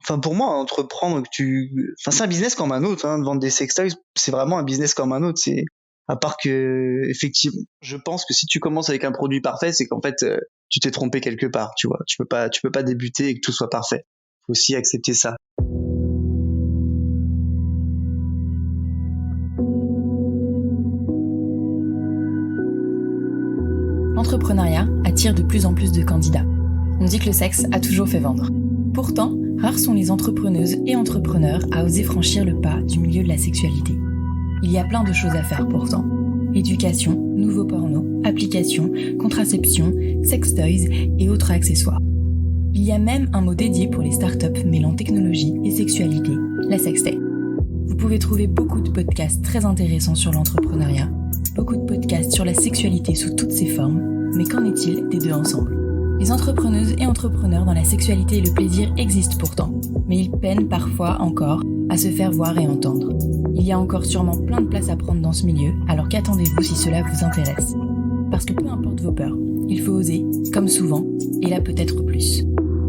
enfin pour moi, entreprendre, c'est un business comme un autre, hein, de vendre des sextoys, c'est vraiment un business comme un autre. C'est à part que effectivement, je pense que si tu commences avec un produit parfait, c'est qu'en fait tu t'es trompé quelque part, tu vois. Tu peux pas débuter et que tout soit parfait. Faut aussi accepter ça. L'entrepreneuriat attire de plus en plus de candidats. On dit que le sexe a toujours fait vendre. Pourtant, rares sont les entrepreneuses et entrepreneurs à oser franchir le pas du milieu de la sexualité. Il y a plein de choses à faire pourtant. Éducation, nouveaux pornos, applications, contraception, sextoys et autres accessoires. Il y a même un mot dédié pour les startups mêlant technologie et sexualité, la sextech. Vous pouvez trouver beaucoup de podcasts très intéressants sur l'entrepreneuriat, beaucoup de podcasts sur la sexualité sous toutes ses formes, mais qu'en est-il des deux ensemble ? Les entrepreneuses et entrepreneurs dans la sexualité et le plaisir existent pourtant, mais ils peinent parfois encore à se faire voir et entendre. Il y a encore sûrement plein de place à prendre dans ce milieu, alors qu'attendez-vous si cela vous intéresse ? Parce que peu importe vos peurs, il faut oser, comme souvent, et là peut-être plus.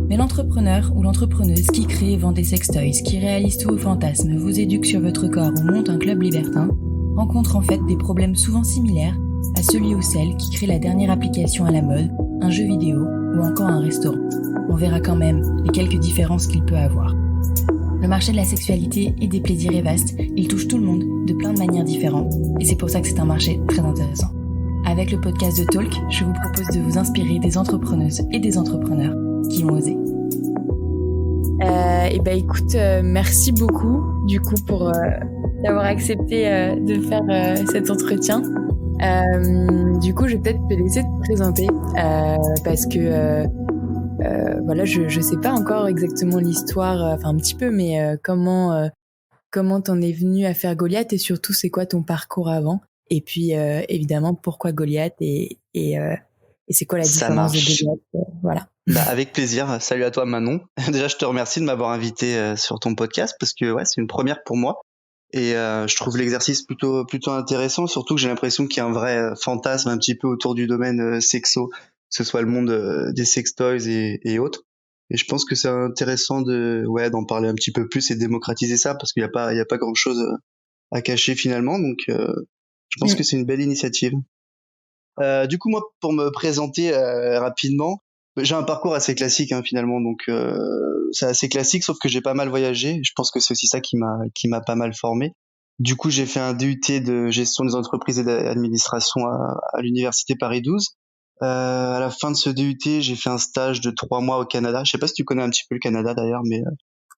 Mais l'entrepreneur ou l'entrepreneuse qui crée et vend des sextoys, qui réalise tous vos fantasmes, vous éduque sur votre corps ou monte un club libertin, rencontre en fait des problèmes souvent similaires à celui ou celle qui crée la dernière application à la mode, un jeu vidéo ou encore un restaurant. On verra quand même les quelques différences qu'il peut avoir. Le marché de la sexualité et des plaisirs est vaste, il touche tout le monde de plein de manières différentes et c'est pour ça que c'est un marché très intéressant. Avec le podcast de Talk, je vous propose de vous inspirer des entrepreneuses et des entrepreneurs qui ont osé. Écoute, merci beaucoup du coup pour d'avoir accepté de faire cet entretien. Du coup, je vais peut-être te laisser te présenter parce que voilà, je sais pas encore exactement l'histoire, enfin un petit peu, mais comment t'en es venu à faire Goliath et surtout c'est quoi ton parcours avant et puis évidemment pourquoi Goliath et c'est quoi la Ça différence de marche. Goliath, voilà. Bah, avec plaisir. Salut à toi, Manon. Déjà, je te remercie de m'avoir invité sur ton podcast parce que ouais, c'est une première pour moi. Et je trouve l'exercice plutôt intéressant, surtout que j'ai l'impression qu'il y a un vrai fantasme un petit peu autour du domaine sexo, que ce soit le monde des sextoys et autres. Et je pense que c'est intéressant d'en parler un petit peu plus et de démocratiser ça parce qu'il y a pas grand chose à cacher finalement. Donc je pense que c'est une belle initiative. Du coup, moi, pour me présenter rapidement, j'ai un parcours assez classique hein, finalement, donc c'est assez classique, sauf que j'ai pas mal voyagé. Je pense que c'est aussi ça qui m'a pas mal formé. Du coup, j'ai fait un DUT de gestion des entreprises et d'administration à l'université Paris 12. À la fin de ce DUT, j'ai fait un stage de 3 mois au Canada. Je sais pas si tu connais un petit peu le Canada d'ailleurs, mais à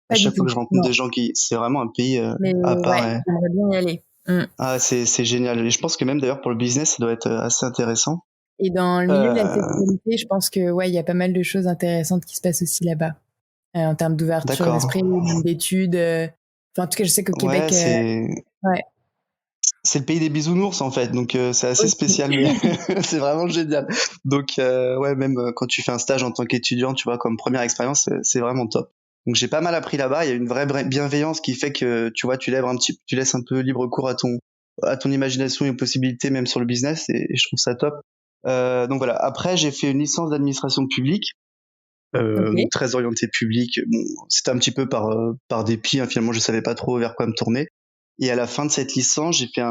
Pas du chaque fois tout, que je rencontre non. des gens c'est vraiment un pays Mais à part. ouais, j'aimerais bien y aller. Ah, c'est génial. Et je pense que même d'ailleurs pour le business, ça doit être assez intéressant. Et dans le milieu de la Euh, sexualité, je pense que ouais, il y a pas mal de choses intéressantes qui se passent aussi là-bas. En termes d'ouverture d'accord. d'esprit, même d'études. Enfin, en tout cas, je sais qu'au Ouais, Québec, ouais. c'est le pays des bisounours en fait, donc c'est assez Aussi. spécial, mais c'est vraiment génial. Donc ouais, même quand tu fais un stage en tant qu'étudiant, tu vois, comme première expérience, c'est vraiment top. Donc j'ai pas mal appris là-bas. Il y a une vraie bienveillance qui fait que tu vois, tu laisses un peu libre cours à ton imagination et aux possibilités, même sur le business, et je trouve ça top. Donc voilà. Après, j'ai fait une licence d'administration publique. Donc Ok. très orienté public. Bon, c'était un petit peu par dépit, hein, finalement je savais pas trop vers quoi me tourner. Et à la fin de cette licence, j'ai fait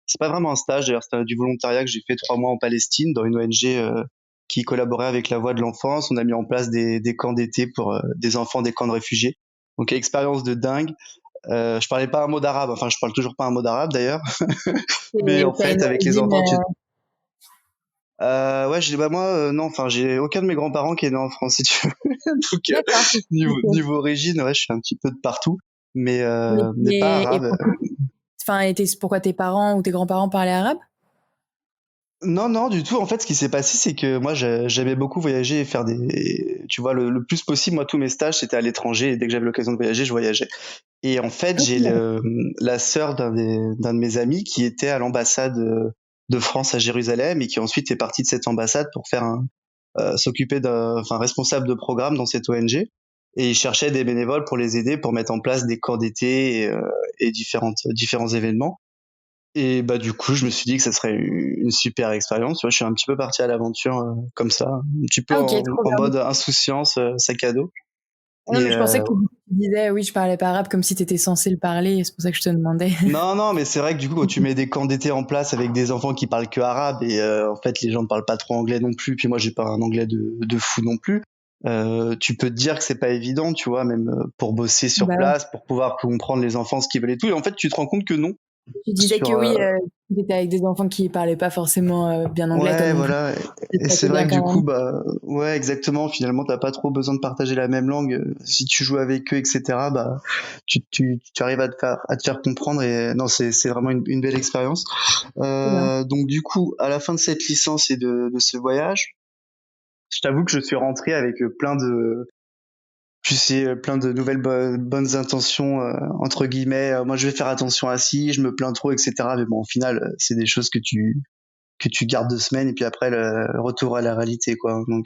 c'est pas vraiment un stage d'ailleurs, c'était du volontariat que j'ai fait 3 mois en Palestine dans une ONG qui collaborait avec la Voix de l'enfance. On a mis en place des camps d'été pour des enfants des camps de réfugiés. Donc expérience de dingue. Je parlais pas un mot d'arabe, enfin je parle toujours pas un mot d'arabe d'ailleurs, mais en T'as une fait avec les origine. enfants ouais, moi non, enfin j'ai aucun de mes grands-parents qui est né en France si tu veux. Donc D'accord. Ok. niveau origine, ouais, je suis un petit peu de partout, Mais, mais pas arabe. pourquoi tes parents ou tes grands-parents parlaient arabe? Non, non, du tout. En fait, ce qui s'est passé, c'est que moi, j'aimais beaucoup voyager et faire tu vois, le plus possible. Moi, tous mes stages, c'était à l'étranger. Et dès que j'avais l'occasion de voyager, je voyageais. Et en fait, j'ai Ok. la sœur d'un de mes amis qui était à l'ambassade de France à Jérusalem et qui ensuite est parti de cette ambassade pour s'occuper enfin, responsable de programme dans cette ONG. Et il cherchait des bénévoles pour les aider, pour mettre en place des camps d'été et différents événements. Et bah du coup, je me suis dit que ça serait une super expérience. Tu vois, je suis un petit peu parti à l'aventure comme ça, un petit peu Ah ok, trop en bien. mode insouciance, sac à dos. Non, Et mais je pensais que tu disais, oui, je parlais pas arabe comme si tu étais censé le parler, et c'est pour ça que je te demandais. non, mais c'est vrai que du coup, quand tu mets des camps d'été en place avec des enfants qui parlent que arabe et en fait les gens ne parlent pas trop anglais non plus, puis moi j'ai pas un anglais de fou non plus, tu peux te dire que c'est pas évident, tu vois, même pour bosser sur Bah ouais. place, pour pouvoir comprendre les enfants ce qu'ils veulent et tout. Et en fait, tu te rends compte que non. Tu disais que Sur oui, tu étais avec des enfants qui parlaient pas forcément bien anglais, toi ouais, non plus. voilà. Ça Et te c'est passait vrai bien que du quand coup, même. bah ouais, exactement. Finalement, t'as pas trop besoin de partager la même langue. Si tu joues avec eux, etc. Bah tu arrives à te faire comprendre. Et non, c'est vraiment une belle expérience. Trop bien. Donc du coup, à la fin de cette licence et de ce voyage, je t'avoue que je suis rentré avec plein de, tu sais, plein de nouvelles bonnes intentions entre guillemets. Moi, je vais faire attention à ci, je me plains trop, etc. Mais bon, au final, c'est des choses que tu gardes 2 semaines et puis après le retour à la réalité, quoi. Donc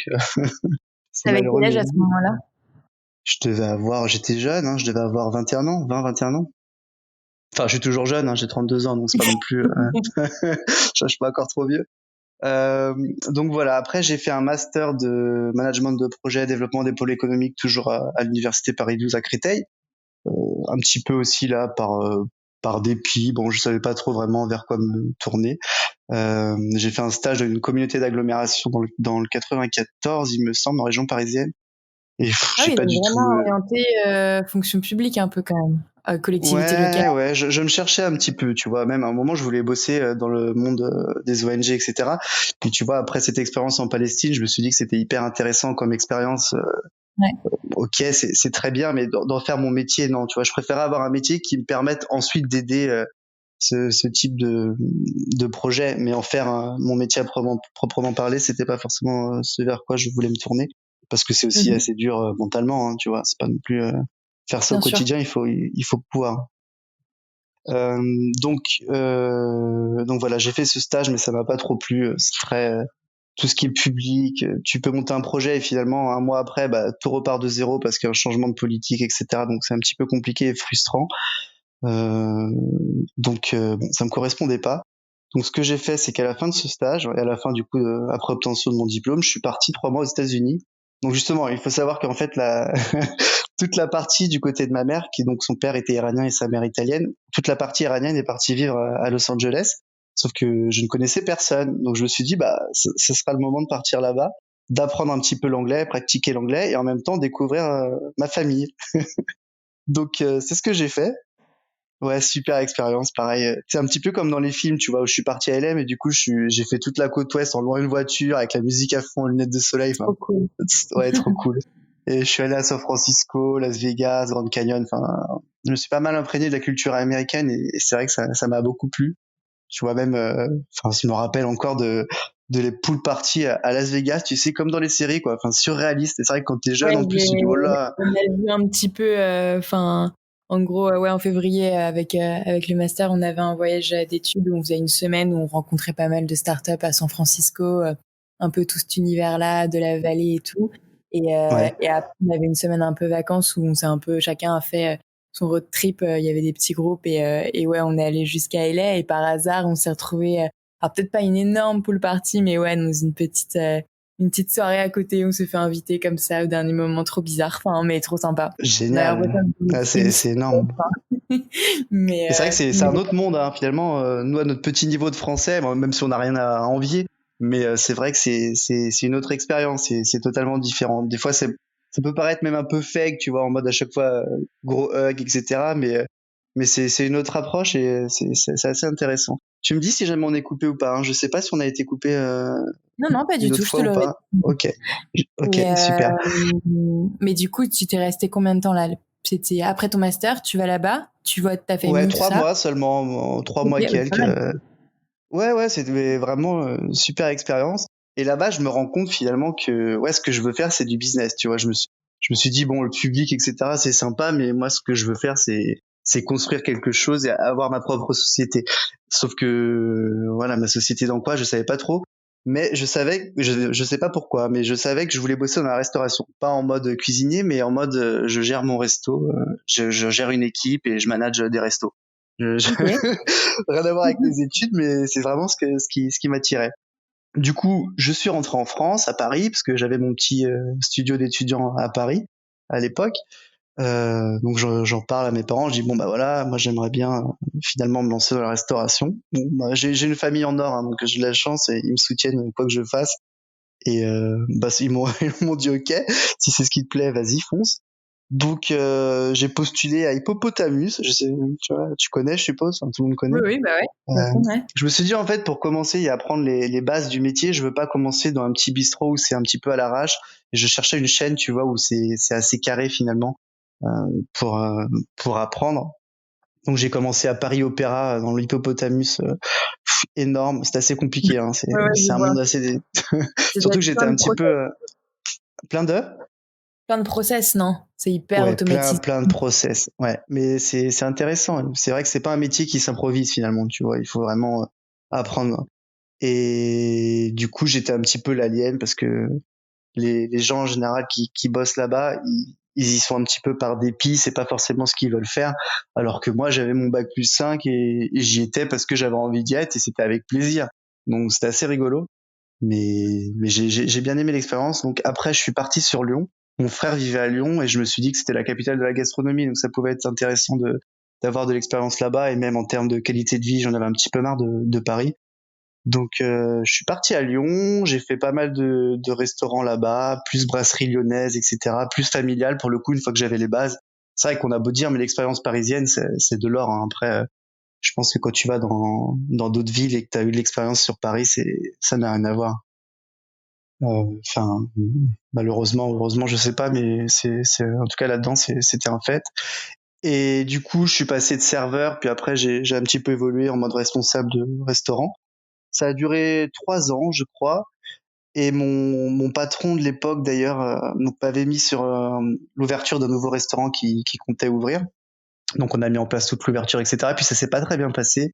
c'est T'avais malheureux, quel âge mais à ce moment-là? j'étais jeune, hein, je devais avoir 21 ans, 21 ans. Enfin, je suis toujours jeune, hein, j'ai 32 ans, donc c'est pas non plus, je suis pas encore trop vieux. Euh, donc voilà, après j'ai fait un master de management de projet, développement des pôles économiques, toujours à l'université Paris 12 à Créteil. Un petit peu aussi là par dépit, bon je savais pas trop vraiment vers quoi me tourner. J'ai fait un stage dans une communauté d'agglomération dans le 94, il me semble, en région parisienne. Et Ah j'ai oui, pas donc du tout. vraiment orienté fonction publique un peu quand même, collectivité locale. Ouais, je me cherchais un petit peu, tu vois. Même à un moment, je voulais bosser dans le monde des ONG, etc. Puis tu vois, après cette expérience en Palestine, je me suis dit que c'était hyper intéressant comme expérience. Ouais. Ok, c'est très bien, mais d'en faire mon métier, non. Tu vois, je préférais avoir un métier qui me permette ensuite d'aider ce type de projet, mais en faire mon métier à proprement parler, c'était pas forcément ce vers quoi je voulais me tourner, parce que c'est aussi Mhm. assez dur mentalement, hein, tu vois. C'est pas non plus faire ça au Bien sûr. quotidien, il faut pouvoir. Euh, donc voilà, j'ai fait ce stage, mais ça m'a pas trop plu. C'est très tout ce qui est public. Tu peux monter un projet et finalement un mois après, bah, tout repart de zéro parce qu'il y a un changement de politique, etc. Donc c'est un petit peu compliqué et frustrant. Euh, bon, ça me correspondait pas. Donc ce que j'ai fait, c'est qu'à la fin de ce stage et à la fin du coup, après obtention de mon diplôme, je suis parti 3 mois aux États-Unis. Donc justement, il faut savoir qu'en fait toute la partie du côté de ma mère, qui donc son père était iranien et sa mère italienne, toute la partie iranienne est partie vivre à Los Angeles. Sauf que je ne connaissais personne, donc je me suis dit bah ce sera le moment de partir là-bas, d'apprendre un petit peu l'anglais, pratiquer l'anglais et en même temps découvrir ma famille. Donc c'est ce que j'ai fait. Ouais, super expérience, pareil. C'est un petit peu comme dans les films, tu vois, où je suis parti à LM et du coup, j'ai fait toute la côte ouest en louant une voiture avec la musique à fond, lunettes de soleil. Enfin, Trop cool. ouais, trop cool. Et je suis allé à San Francisco, Las Vegas, Grand Canyon. Enfin, je me suis pas mal imprégné de la culture américaine et c'est vrai que ça m'a beaucoup plu. Tu vois, même, enfin, je me rappelle encore de les pool parties à Las Vegas, tu sais, comme dans les séries, quoi. Enfin, surréaliste. Et c'est vrai que quand t'es Ouais, jeune, en plus, tu dis, oh là, on a vu un petit peu, enfin, en gros, ouais, en février, avec le master, on avait un voyage d'études où on faisait une semaine où on rencontrait pas mal de startups à San Francisco, un peu tout cet univers-là, de la vallée et tout. ouais. Et après, on avait une semaine un peu vacances où on s'est un peu, chacun a fait son road trip. Il y avait des petits groupes et ouais, on est allé jusqu'à LA et par hasard, on s'est retrouvés, alors peut-être pas une énorme pool party, mais ouais, dans une petite soirée à côté, on s'est fait inviter comme ça au dernier moment, trop bizarre, enfin, mais trop sympa. On a l'impression Génial. de Ah, c'est une c'est suite, énorme. Et c'est vrai que c'est mais un autre monde, hein, finalement. Nous, à notre petit niveau de français, bon, même si on n'a rien à envier, mais c'est vrai que c'est une autre expérience. C'est totalement différent. Des fois, ça peut paraître même un peu fake, tu vois, en mode à chaque fois gros hug, etc. Mais c'est une autre approche et c'est assez intéressant. Tu me dis si jamais on est coupé ou pas. Hein. Je sais pas si on a été coupé non, non, pas du une tout, autre je te fois ou l'aurais pas. dit. Ok, ok, Et super. mais du coup, tu t'es resté combien de temps là? C'était après ton master, tu vas là-bas, tu vois ta Ouais, famille, tout trois ça. mois seulement, trois Ok, mois ouais, pas quelques. mal. Ouais, c'était vraiment une super expérience. Et là-bas, je me rends compte finalement que ouais, ce que je veux faire, c'est du business. Tu vois, je me suis dit bon, le public, etc., c'est sympa, mais moi, ce que je veux faire, c'est construire quelque chose et avoir ma propre société. Sauf que voilà, ma société dans quoi, je savais pas trop. Mais je savais, je sais pas pourquoi, mais je savais que je voulais bosser dans la restauration, pas en mode cuisinier, mais en mode je gère mon resto, je gère une équipe et je manage des restos. Ok. Rien à voir avec les études, mais c'est vraiment ce qui m'attirait. Du coup, je suis rentré en France, à Paris, parce que j'avais mon petit studio d'étudiant à Paris. à l'époque. Donc j'en parle à mes parents, je dis bon bah voilà, moi j'aimerais bien finalement me lancer dans la restauration. Bon, bah, j'ai une famille en or, hein, donc j'ai de la chance et ils me soutiennent quoi que je fasse. Et bah ils m'ont ils m'ont dit ok, si c'est ce qui te plaît, vas-y fonce. Donc j'ai postulé à Hippopotamus, je sais, tu vois, tu connais, je suppose, enfin, tout le monde connaît. Oui, oui, bah ouais, Euh, de toute façon, ouais. je me suis dit en fait pour commencer et apprendre les bases du métier, je veux pas commencer dans un petit bistrot où c'est un petit peu à l'arrache. Et je cherchais une chaîne, tu vois, où c'est assez carré finalement euh, pour euh, pour apprendre. Donc j'ai commencé à Paris Opéra dans l'Hippopotamus, énorme. C'est assez compliqué, hein. Ouais, ouais, C'est je un vois. monde assez Ça doit surtout que être j'étais un petit peu plein de plein de process, non? C'est hyper ouais automatisé. plein de process. Ouais, mais c'est intéressant. C'est vrai que c'est pas un métier qui s'improvise finalement, tu vois. Il faut vraiment apprendre. Et du coup, j'étais un petit peu l'alien parce que les gens en général qui bossent là-bas, ils y sont un petit peu par dépit, c'est pas forcément ce qu'ils veulent faire. Alors que moi, j'avais mon bac plus 5 et j'y étais parce que j'avais envie d'y être et c'était avec plaisir. Donc c'était assez rigolo. Mais j'ai bien aimé l'expérience. Donc après, je suis parti sur Lyon. Mon frère vivait à Lyon et je me suis dit que c'était la capitale de la gastronomie. Donc ça pouvait être intéressant d'avoir de l'expérience là-bas et même en termes de qualité de vie, j'en avais un petit peu marre de Paris. Donc je suis parti à Lyon, j'ai fait pas mal de restaurants là-bas, plus brasserie lyonnaise, etc., plus familial pour le coup une fois que j'avais les bases. C'est vrai qu'on a beau dire, mais l'expérience parisienne, c'est de l'or, hein. Après, je pense que quand tu vas dans d'autres villes et que tu as eu de l'expérience sur Paris, ça n'a rien à voir. Enfin, malheureusement, heureusement, je sais pas, mais en tout cas là-dedans, c'était un fait. Et du coup, je suis passé de serveur, puis après, j'ai un petit peu évolué en mode responsable de restaurant. Ça a duré 3 ans, je crois. Et mon patron de l'époque, d'ailleurs, m'avait mis sur l'ouverture d'un nouveau restaurant qui comptait ouvrir. Donc, on a mis en place toute l'ouverture, etc. Et puis, ça s'est pas très bien passé.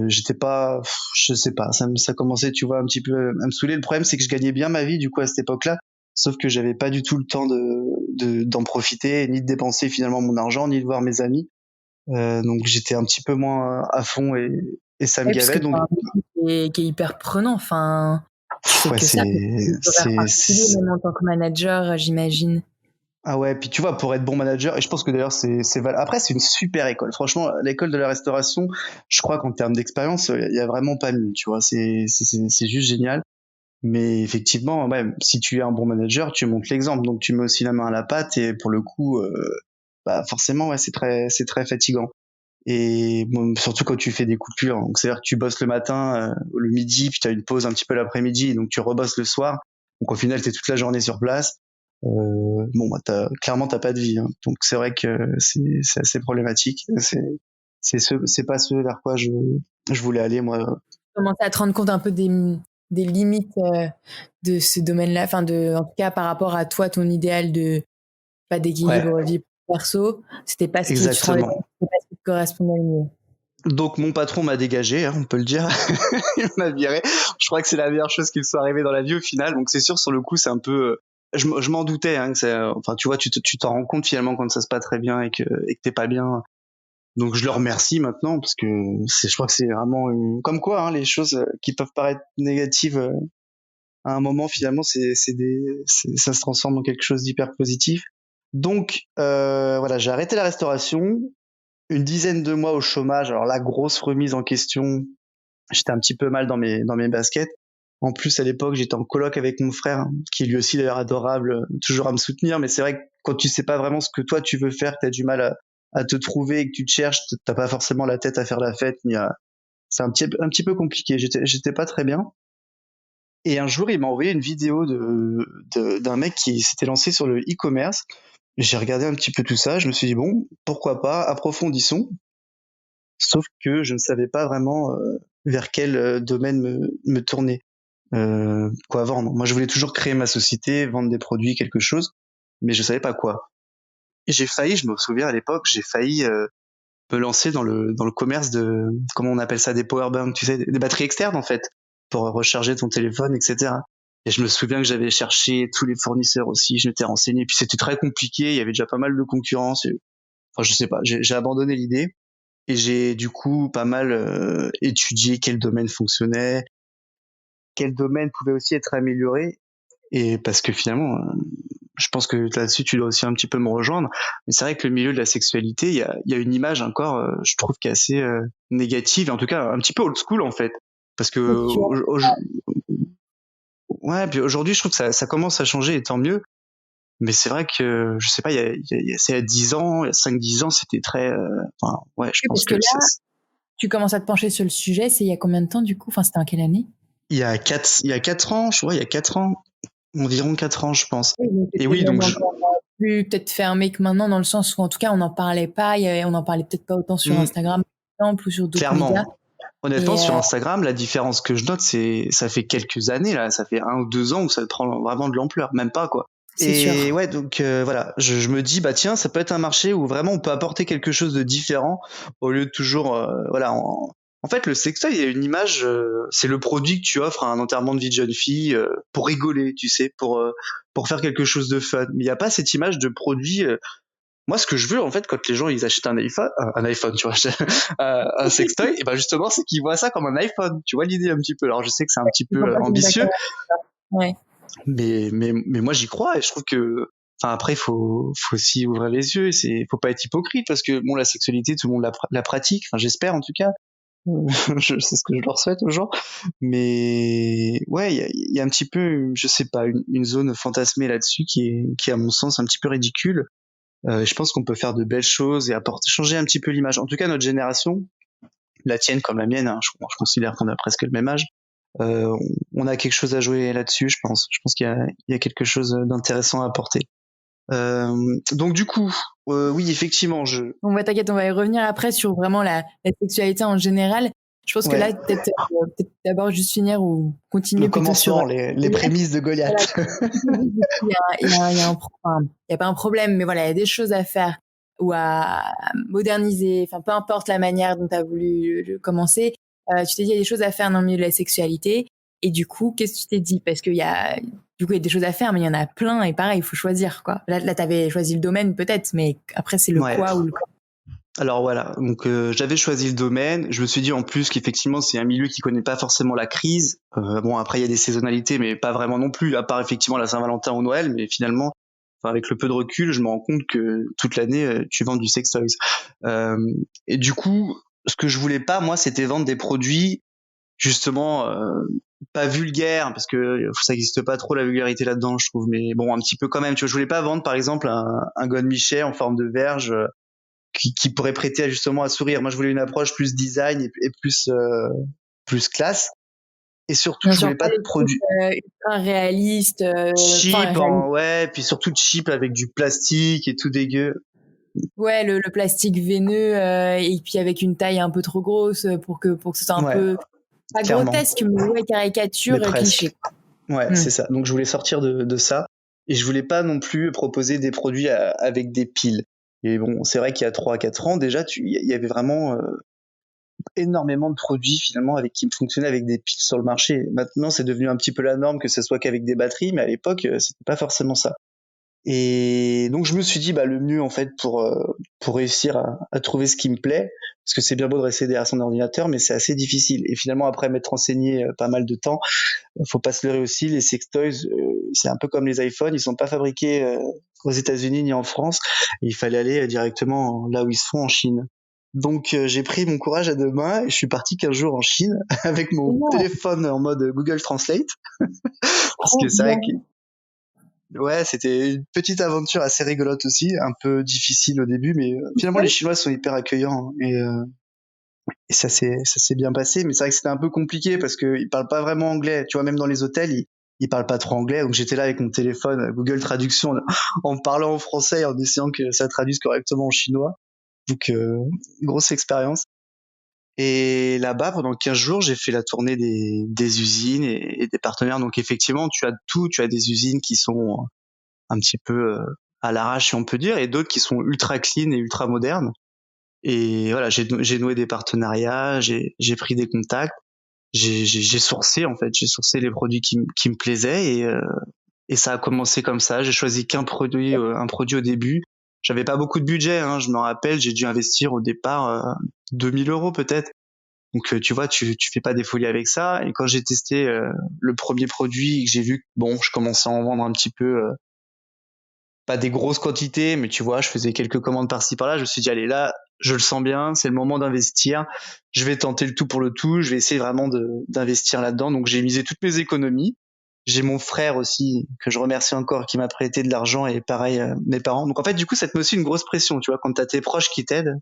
J'étais pas, je sais pas, ça commençait, tu vois, un petit peu à me saouler. Le problème, c'est que je gagnais bien ma vie, du coup, à cette époque-là. Sauf que j'avais pas du tout le temps d'en profiter, ni de dépenser finalement mon argent, ni de voir mes amis. Donc, j'étais un petit peu moins à fond et ça me Ouais, parce que gavait. tu Donc, as un métier qui est hyper prenant. Enfin, tu fais ouais, que ça, parce que c'est des horaires particuliers, c'est, même en tant que manager, j'imagine. ah ouais, puis tu vois, pour être bon manager, et je pense que d'ailleurs après c'est une super école. Franchement, l'école de la restauration, je crois qu'en termes d'expérience, il y a vraiment pas mieux, tu vois, c'est juste génial. Mais effectivement, ouais, si tu es un bon manager, tu montres l'exemple, donc tu mets aussi la main à la pâte et pour le coup, bah forcément, ouais, c'est très fatigant. Et bon, surtout quand tu fais des coupures, donc c'est-à-dire que tu bosses le matin, le midi, puis tu as une pause un petit peu l'après-midi, donc tu rebosses le soir. Donc au final, tu es toute la journée sur place. Bon, bah, clairement, t'as pas de vie, hein. Donc c'est vrai que c'est assez problématique. C'est pas ce vers quoi je voulais aller, moi. Commencer à te rendre compte un peu des limites de ce domaine-là, enfin, en tout cas, par rapport à toi, ton idéal de, pas Ouais, d'équilibre vie perso, c'était pas ce qui, tu te rendais compte exactement. que c'était pas ce qui te correspondait le mieux. Donc mon patron m'a dégagé, hein, on peut le dire. Il m'a viré. Je crois que c'est la meilleure chose qui me soit arrivée dans la vie au final. Donc c'est sûr, sur le coup, c'est un peu. Je m'en doutais. Hein, que enfin, tu vois, tu t'en rends compte finalement quand ça se passe très bien et que t'es pas bien. Donc je le remercie maintenant parce que je crois que c'est vraiment comme quoi, hein, les choses qui peuvent paraître négatives à un moment finalement, ça se transforme en quelque chose d'hyper positif. Donc voilà, j'ai arrêté la restauration, une dizaine de mois au chômage. Alors la grosse remise en question, j'étais un petit peu mal dans mes baskets. En plus, à l'époque, j'étais en coloc avec mon frère, qui est lui aussi d'ailleurs adorable, toujours à me soutenir. Mais c'est vrai que quand tu sais pas vraiment ce que toi tu veux faire, que t'as du mal à te trouver et que tu te cherches, t'as pas forcément la tête à faire la fête. C'est un petit peu compliqué. J'étais pas très bien. Et un jour, il m'a envoyé une vidéo d'un mec qui s'était lancé sur le e-commerce. J'ai regardé un petit peu tout ça. Je me suis dit bon, pourquoi pas, approfondissons. Sauf que je ne savais pas vraiment vers quel domaine me tourner, quoi vendre. Moi, je voulais toujours créer ma société, vendre des produits, quelque chose, mais je savais pas quoi. Et j'ai failli, je me souviens à l'époque, j'ai failli me lancer dans le commerce de, comment on appelle ça, des powerbanks, tu sais, des batteries externes en fait, pour recharger ton téléphone, etc. Et je me souviens que j'avais cherché tous les fournisseurs aussi, je m'étais renseigné, puis c'était très compliqué, il y avait déjà pas mal de concurrence. Enfin, je sais pas, j'ai abandonné l'idée. Et j'ai du coup pas mal étudié quel domaine fonctionnait, quel domaine pouvait aussi être amélioré. Et parce que finalement, je pense que là-dessus tu dois aussi un petit peu me rejoindre, mais c'est vrai que le milieu de la sexualité, il y a une image encore, je trouve, qui est assez négative, en tout cas un petit peu old school en fait, parce que C'est sûr. ouais, puis aujourd'hui je trouve que ça commence à changer et tant mieux, mais c'est vrai que je sais pas, c'est il y a 10 ans, il y a 5-10 ans, c'était très, enfin ouais, je Oui, pense parce que que là, tu commences à te pencher sur le sujet, c'est il y a combien de temps du coup? Enfin, c'était en quelle année? il y a 4 ans, je vois, il y a 4 ans, environ 4 ans, je pense. Oui, donc Et c'était oui, même donc encore plus peut-être fermé que maintenant, dans le sens où en tout cas on n'en parlait pas, on n'en parlait peut-être pas autant sur Instagram par exemple, ou sur d'autres médias. clairement. Honnêtement, Et sur Instagram, la différence que je note, c'est ça fait quelques années là, ça fait 1 ou 2 ans où ça prend vraiment de l'ampleur, même pas quoi. c'est Et sûr. ouais, donc voilà, je me dis bah tiens, ça peut être un marché où vraiment on peut apporter quelque chose de différent au lieu de toujours voilà. En fait, le sextoy, il y a une image, c'est le produit que tu offres à un enterrement de vie de jeune fille pour rigoler, tu sais, pour faire quelque chose de fun. Mais il n'y a pas cette image de produit. Moi, ce que je veux, en fait, quand les gens ils achètent un iPhone, tu vois, un sextoy, et ben justement, c'est qu'ils voient ça comme un iPhone. Tu vois l'idée un petit peu. Alors, je sais que c'est un petit C'est peu complètement ambitieux, d'accord. Ouais. mais moi, j'y crois et je trouve que, enfin, après, faut aussi ouvrir les yeux. Faut pas être hypocrite parce que bon, la sexualité, tout le monde la pratique. Enfin, j'espère en tout cas. C'est ce que je leur souhaite aux gens. Mais ouais, il y a un petit peu, je sais pas, une zone fantasmée là-dessus qui est, à mon sens, un petit peu ridicule. Je pense qu'on peut faire de belles choses et changer un petit peu l'image. En tout cas, notre génération, la tienne comme la mienne, hein, je considère qu'on a presque le même âge. On a quelque chose à jouer là-dessus, je pense. Je pense qu'il y a quelque chose d'intéressant à apporter. Donc du coup, oui, effectivement, Bon, bah, t'inquiète, on va y revenir après sur vraiment la sexualité en général. Je pense que ouais, là, peut-être d'abord juste finir ou le continuer plutôt sur commencement, les Goliath. prémices de Voilà, Goliath. enfin, il y a pas un problème, mais voilà, il y a des choses à faire ou à moderniser. Enfin, peu importe la manière dont tu as voulu commencer, tu t'es dit il y a des choses à faire dans le milieu de la sexualité. Et du coup, qu'est-ce que tu t'es dit? Parce qu'il y a, du coup, il y a des choses à faire, mais il y en a plein et pareil, il faut choisir, quoi. Là, t'avais choisi le domaine peut-être, mais après, c'est le Ouais. quoi ou le comment. Alors voilà, donc j'avais choisi le domaine. Je me suis dit en plus qu'effectivement c'est un milieu qui connaît pas forcément la crise. Bon après il y a des saisonnalités, mais pas vraiment non plus. À part effectivement la Saint-Valentin ou Noël, mais finalement, enfin, avec le peu de recul, je me rends compte que toute l'année tu vends du sex toys. Euh, et du coup, ce que je voulais pas moi, c'était vendre des produits justement pas vulgaires parce que ça n'existe pas trop la vulgarité là-dedans, je trouve. Mais bon, un petit peu quand même. Tu vois, je voulais pas vendre par exemple un godemiché en forme de verge qui pourrait prêter justement à sourire. Moi, je voulais une approche plus design et plus classe. Et surtout, Bien je sûr, voulais pas pas de des trucs produits ultra réalistes, enfin, cheap, réalistes. ouais, puis surtout cheap avec du plastique et tout dégueu. Ouais, le plastique veineux, et puis avec une taille un peu trop grosse pour que ce soit un Ouais, peu, pas clairement, grotesque, mais ouais, mais caricature, presque. cliché. Ouais, Hmm. c'est ça. Donc, je voulais sortir de ça. Et je voulais pas non plus proposer des produits avec des piles. Et bon, c'est vrai qu'il y a 3 à 4 ans, déjà, il y avait vraiment énormément de produits finalement avec qui fonctionnaient avec des piles sur le marché. Maintenant, c'est devenu un petit peu la norme que ce soit qu'avec des batteries, mais à l'époque, c'était pas forcément ça. Et donc je me suis dit bah le mieux en fait pour réussir à trouver ce qui me plaît, parce que c'est bien beau de rester derrière son ordinateur, mais c'est assez difficile. Et finalement après m'être renseigné pas mal de temps, faut pas se leurrer aussi, les sextoys, c'est un peu comme les iPhones, ils sont pas fabriqués aux États-Unis ni en France. Et il fallait aller directement là où ils se font en Chine. Donc j'ai pris mon courage à 2 mains et je suis parti 15 jours en Chine avec mon Non, téléphone en mode Google Translate, parce trop que c'est vrai que bien. ouais, c'était une petite aventure assez rigolote aussi, un peu difficile au début, mais finalement les Chinois sont hyper accueillants hein, et ça s'est bien passé. Mais c'est vrai que c'était un peu compliqué parce qu'ils parlent pas vraiment anglais. Tu vois, même dans les hôtels, ils parlent pas trop anglais. Donc j'étais là avec mon téléphone, Google Traduction, en parlant en français, en essayant que ça traduise correctement en chinois. Donc grosse expérience. Et là-bas, pendant 15 jours, j'ai fait la tournée des usines et des partenaires. Donc effectivement, tu as tout, tu as des usines qui sont un petit peu à l'arrache, si on peut dire, et d'autres qui sont ultra clean et ultra modernes. Et voilà, j'ai noué des partenariats, j'ai pris des contacts, j'ai sourcé en fait, j'ai sourcé les produits qui me plaisaient et ça a commencé comme ça. J'ai choisi qu'un produit, un produit au début. J'avais pas beaucoup de budget, hein, je me rappelle, j'ai dû investir au départ 2000 euros peut-être. Donc tu vois, tu fais pas des folies avec ça. Et quand j'ai testé le premier produit et que j'ai vu que bon, je commençais à en vendre un petit peu pas des grosses quantités, mais tu vois, je faisais quelques commandes par-ci par-là. Je me suis dit, allez, là, je le sens bien, c'est le moment d'investir. Je vais tenter le tout pour le tout. Je vais essayer vraiment d'investir là-dedans. Donc, j'ai misé toutes mes économies. J'ai mon frère aussi, que je remercie encore, qui m'a prêté de l'argent, et pareil, mes parents. Donc, en fait, du coup, ça te met aussi une grosse pression, tu vois, quand t'as tes proches qui t'aident.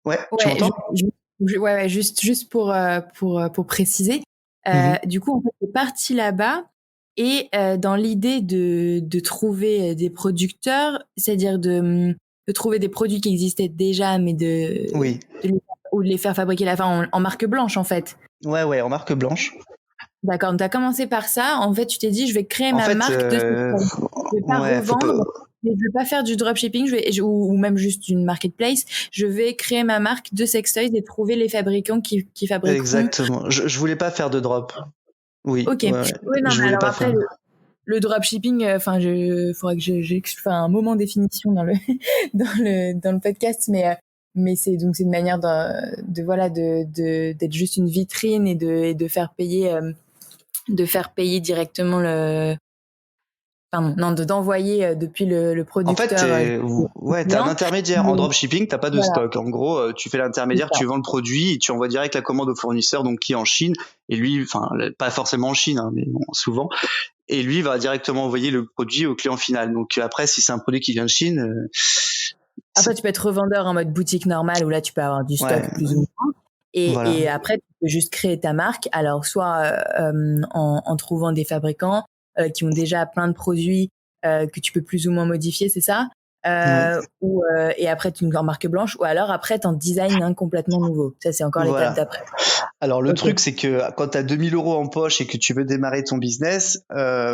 Ouais, tu Ouais, m'entends? ouais, juste pour préciser. Mhm. Du coup, en fait, t'es parti là-bas et dans l'idée de trouver des producteurs, c'est-à-dire de trouver des produits qui existaient déjà, mais Oui. ou de les faire fabriquer la fin en marque blanche, en fait. Ouais, en marque blanche. D'accord, donc tu as commencé par ça. En fait, tu t'es dit, je vais créer En ma fait, marque de sextoy. Je vais pas ouais, faut pas. revendre, mais je vais pas faire du dropshipping, ou même juste une marketplace. Je vais créer ma marque de sextoys et trouver les fabricants qui fabriqueront. Exactement. Je voulais pas faire de drop. Oui, Ok. ouais. Oui, non, Je mais voulais alors pas après, faire. le dropshipping, enfin, faudrait que j'ai un moment définition dans le, dans le podcast, mais c'est une manière voilà, d'être juste une vitrine et de faire payer directement d'envoyer depuis le En fait, producteur au t'es un client. intermédiaire. En Mais dropshipping, t'as pas de voilà, stock. En gros, tu fais c'est l'intermédiaire, ça. tu vends le produit et tu envoies direct la commande au fournisseur, donc qui est en Chine. Et lui, enfin, pas forcément en Chine, hein, mais bon, souvent. Et lui va directement envoyer le produit au client final. Donc après, si c'est un produit qui vient de Chine, Après, tu peux être revendeur en mode boutique normale où là, tu peux avoir du ouais, stock plus ou moins. voilà. Et après, tu peux juste créer ta marque. Alors, soit en trouvant des fabricants qui ont déjà plein de produits que tu peux plus ou moins modifier, c'est ça? Ouais. Et après, tu une marque blanche. Ou alors, après, tu en design un complètement nouveau. Ça, c'est encore l'étape Voilà. d'après. Alors le Ok. truc, c'est que quand tu as 2 000 € en poche et que tu veux démarrer ton business,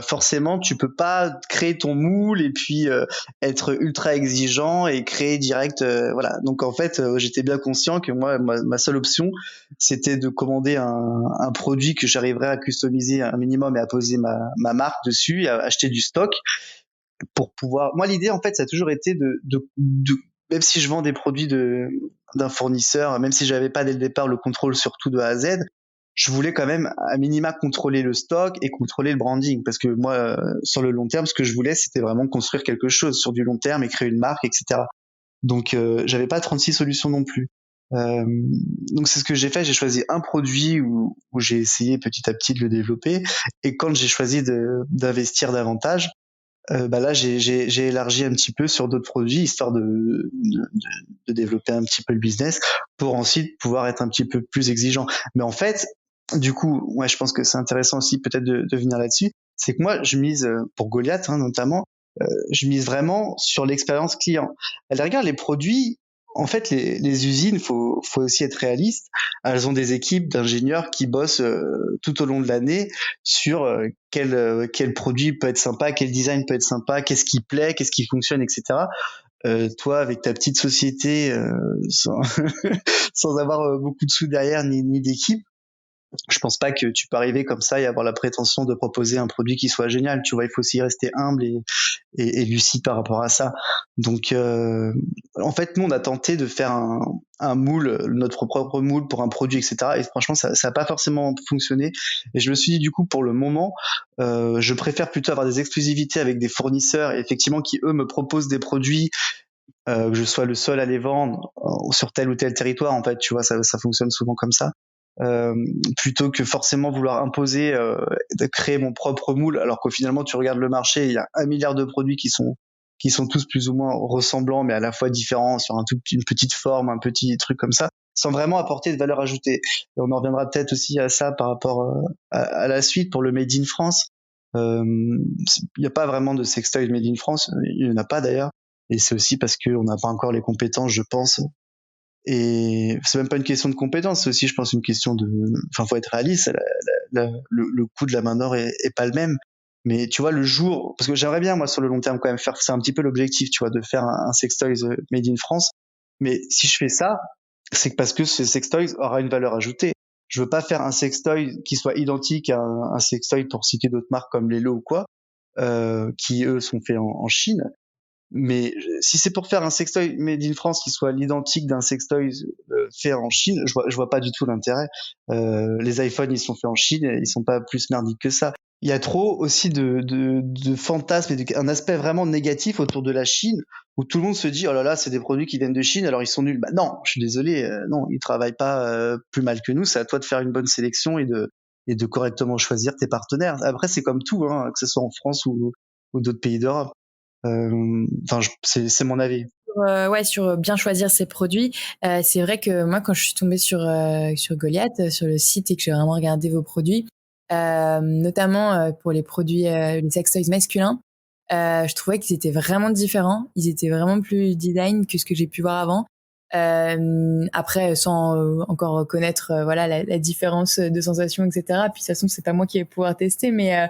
forcément, tu peux pas créer ton moule et puis être ultra exigeant et créer direct. Voilà. Donc en fait, j'étais bien conscient que moi, ma seule option, c'était de commander un produit que j'arriverais à customiser un minimum et à poser ma marque dessus, et à acheter du stock pour pouvoir. Moi, l'idée, en fait, ça a toujours été même si je vends des produits d'un fournisseur, même si j'avais pas dès le départ le contrôle sur tout de A à Z, je voulais quand même à minima contrôler le stock et contrôler le branding, parce que moi, sur le long terme, ce que je voulais, c'était vraiment construire quelque chose sur du long terme et créer une marque, etc. Donc, j'avais pas 36 solutions non plus. Euh, donc c'est ce que j'ai fait. J'ai choisi un produit où j'ai essayé petit à petit de le développer. Et quand j'ai choisi d'investir davantage, bah là, j'ai élargi un petit peu sur d'autres produits, histoire de développer un petit peu le business pour ensuite pouvoir être un petit peu plus exigeant. Mais en fait, du coup, ouais, je pense que c'est intéressant aussi peut-être de venir là-dessus. C'est que moi, je mise, pour Goliath notamment, je mise vraiment sur l'expérience client. À la rigueur, les produits, en fait, les usines, faut aussi être réaliste. Elles ont des équipes d'ingénieurs qui bossent tout au long de l'année sur quel produit peut être sympa, quel design peut être sympa, qu'est-ce qui plaît, qu'est-ce qui fonctionne, etc. Toi, avec ta petite société, sans avoir beaucoup de sous derrière ni d'équipe, je pense pas que tu peux arriver comme ça et avoir la prétention de proposer un produit qui soit génial. Tu vois, il faut aussi rester humble et lucide par rapport à ça. Donc, en fait, nous, on a tenté de faire un moule, notre propre moule pour un produit, etc. Et franchement, ça a pas forcément fonctionné. Et je me suis dit, du coup, pour le moment, je préfère plutôt avoir des exclusivités avec des fournisseurs, effectivement, qui eux me proposent des produits, que je sois le seul à les vendre sur tel ou tel territoire. En fait, tu vois, ça fonctionne souvent comme ça. Euh, Plutôt que forcément vouloir imposer de créer mon propre moule, alors qu'au finalement tu regardes le marché, il y a 1 milliard de produits qui sont tous plus ou moins ressemblants mais à la fois différents sur une petite forme, un petit truc comme ça, sans vraiment apporter de valeur ajoutée. Et on en reviendra peut-être aussi à ça par rapport à la suite pour le Made in France. Il n'y a pas vraiment de sextoy Made in France, il n'y en a pas d'ailleurs, et c'est aussi parce qu'on n'a pas encore les compétences, je pense. Et c'est même pas une question de compétence, c'est aussi, je pense, une question de. Enfin, faut être réaliste. Le coût de la main d'œuvre est pas le même. Mais tu vois, le jour, parce que j'aimerais bien, moi, sur le long terme, quand même faire. C'est un petit peu l'objectif, tu vois, de faire un sextoys made in France. Mais si je fais ça, c'est parce que ce sextoys aura une valeur ajoutée. Je veux pas faire un sextoy qui soit identique à un sextoy, pour citer d'autres marques comme Lelo ou quoi, qui eux sont faits en Chine. Mais si c'est pour faire un sextoy made in France qui soit l'identique d'un sextoy fait en Chine, je vois pas du tout l'intérêt. Les iPhones, ils sont faits en Chine, et ils sont pas plus merdiques que ça. il y a trop aussi de fantasmes et un aspect vraiment négatif autour de la Chine où tout le monde se dit oh là là, c'est des produits qui viennent de Chine, alors ils sont nuls. Bah non, je suis désolé, non, ils travaillent pas plus mal que nous. C'est à toi de faire une bonne sélection et de correctement choisir tes partenaires. Après, c'est comme tout, hein, que ce soit en France ou d'autres pays d'Europe. Enfin, c'est mon avis. Ouais, sur bien choisir ses produits. C'est vrai que moi, quand je suis tombée sur Goliath, sur le site, et que j'ai vraiment regardé vos produits, notamment pour les produits, les sextoys masculins, je trouvais qu'ils étaient vraiment différents. Ils étaient vraiment plus design que ce que j'ai pu voir avant. Après, sans encore connaître voilà la différence de sensations, etc. Puis de toute façon, c'est pas moi qui vais pouvoir tester, mais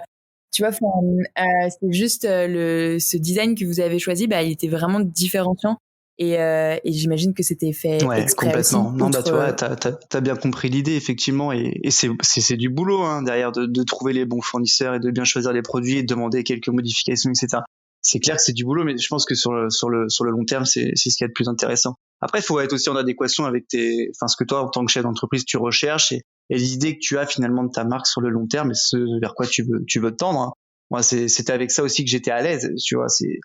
tu vois, c'est juste ce design que vous avez choisi, bah, il était vraiment différenciant et j'imagine que c'était fait Ouais, exprès complètement. aussi. Non, bah, tu vois, t'as bien compris l'idée, effectivement, et c'est du boulot, hein, derrière de trouver les bons fournisseurs et de bien choisir les produits et de demander quelques modifications, etc. C'est clair que c'est du boulot, mais je pense que sur le long terme, c'est ce qu'il y a de plus intéressant. Après, il faut être aussi en adéquation avec ce que toi, en tant que chef d'entreprise, tu recherches et l'idée que tu as finalement de ta marque sur le long terme et ce vers quoi tu veux tendre, hein. Moi, c'était avec ça aussi que j'étais à l'aise, tu vois, c'est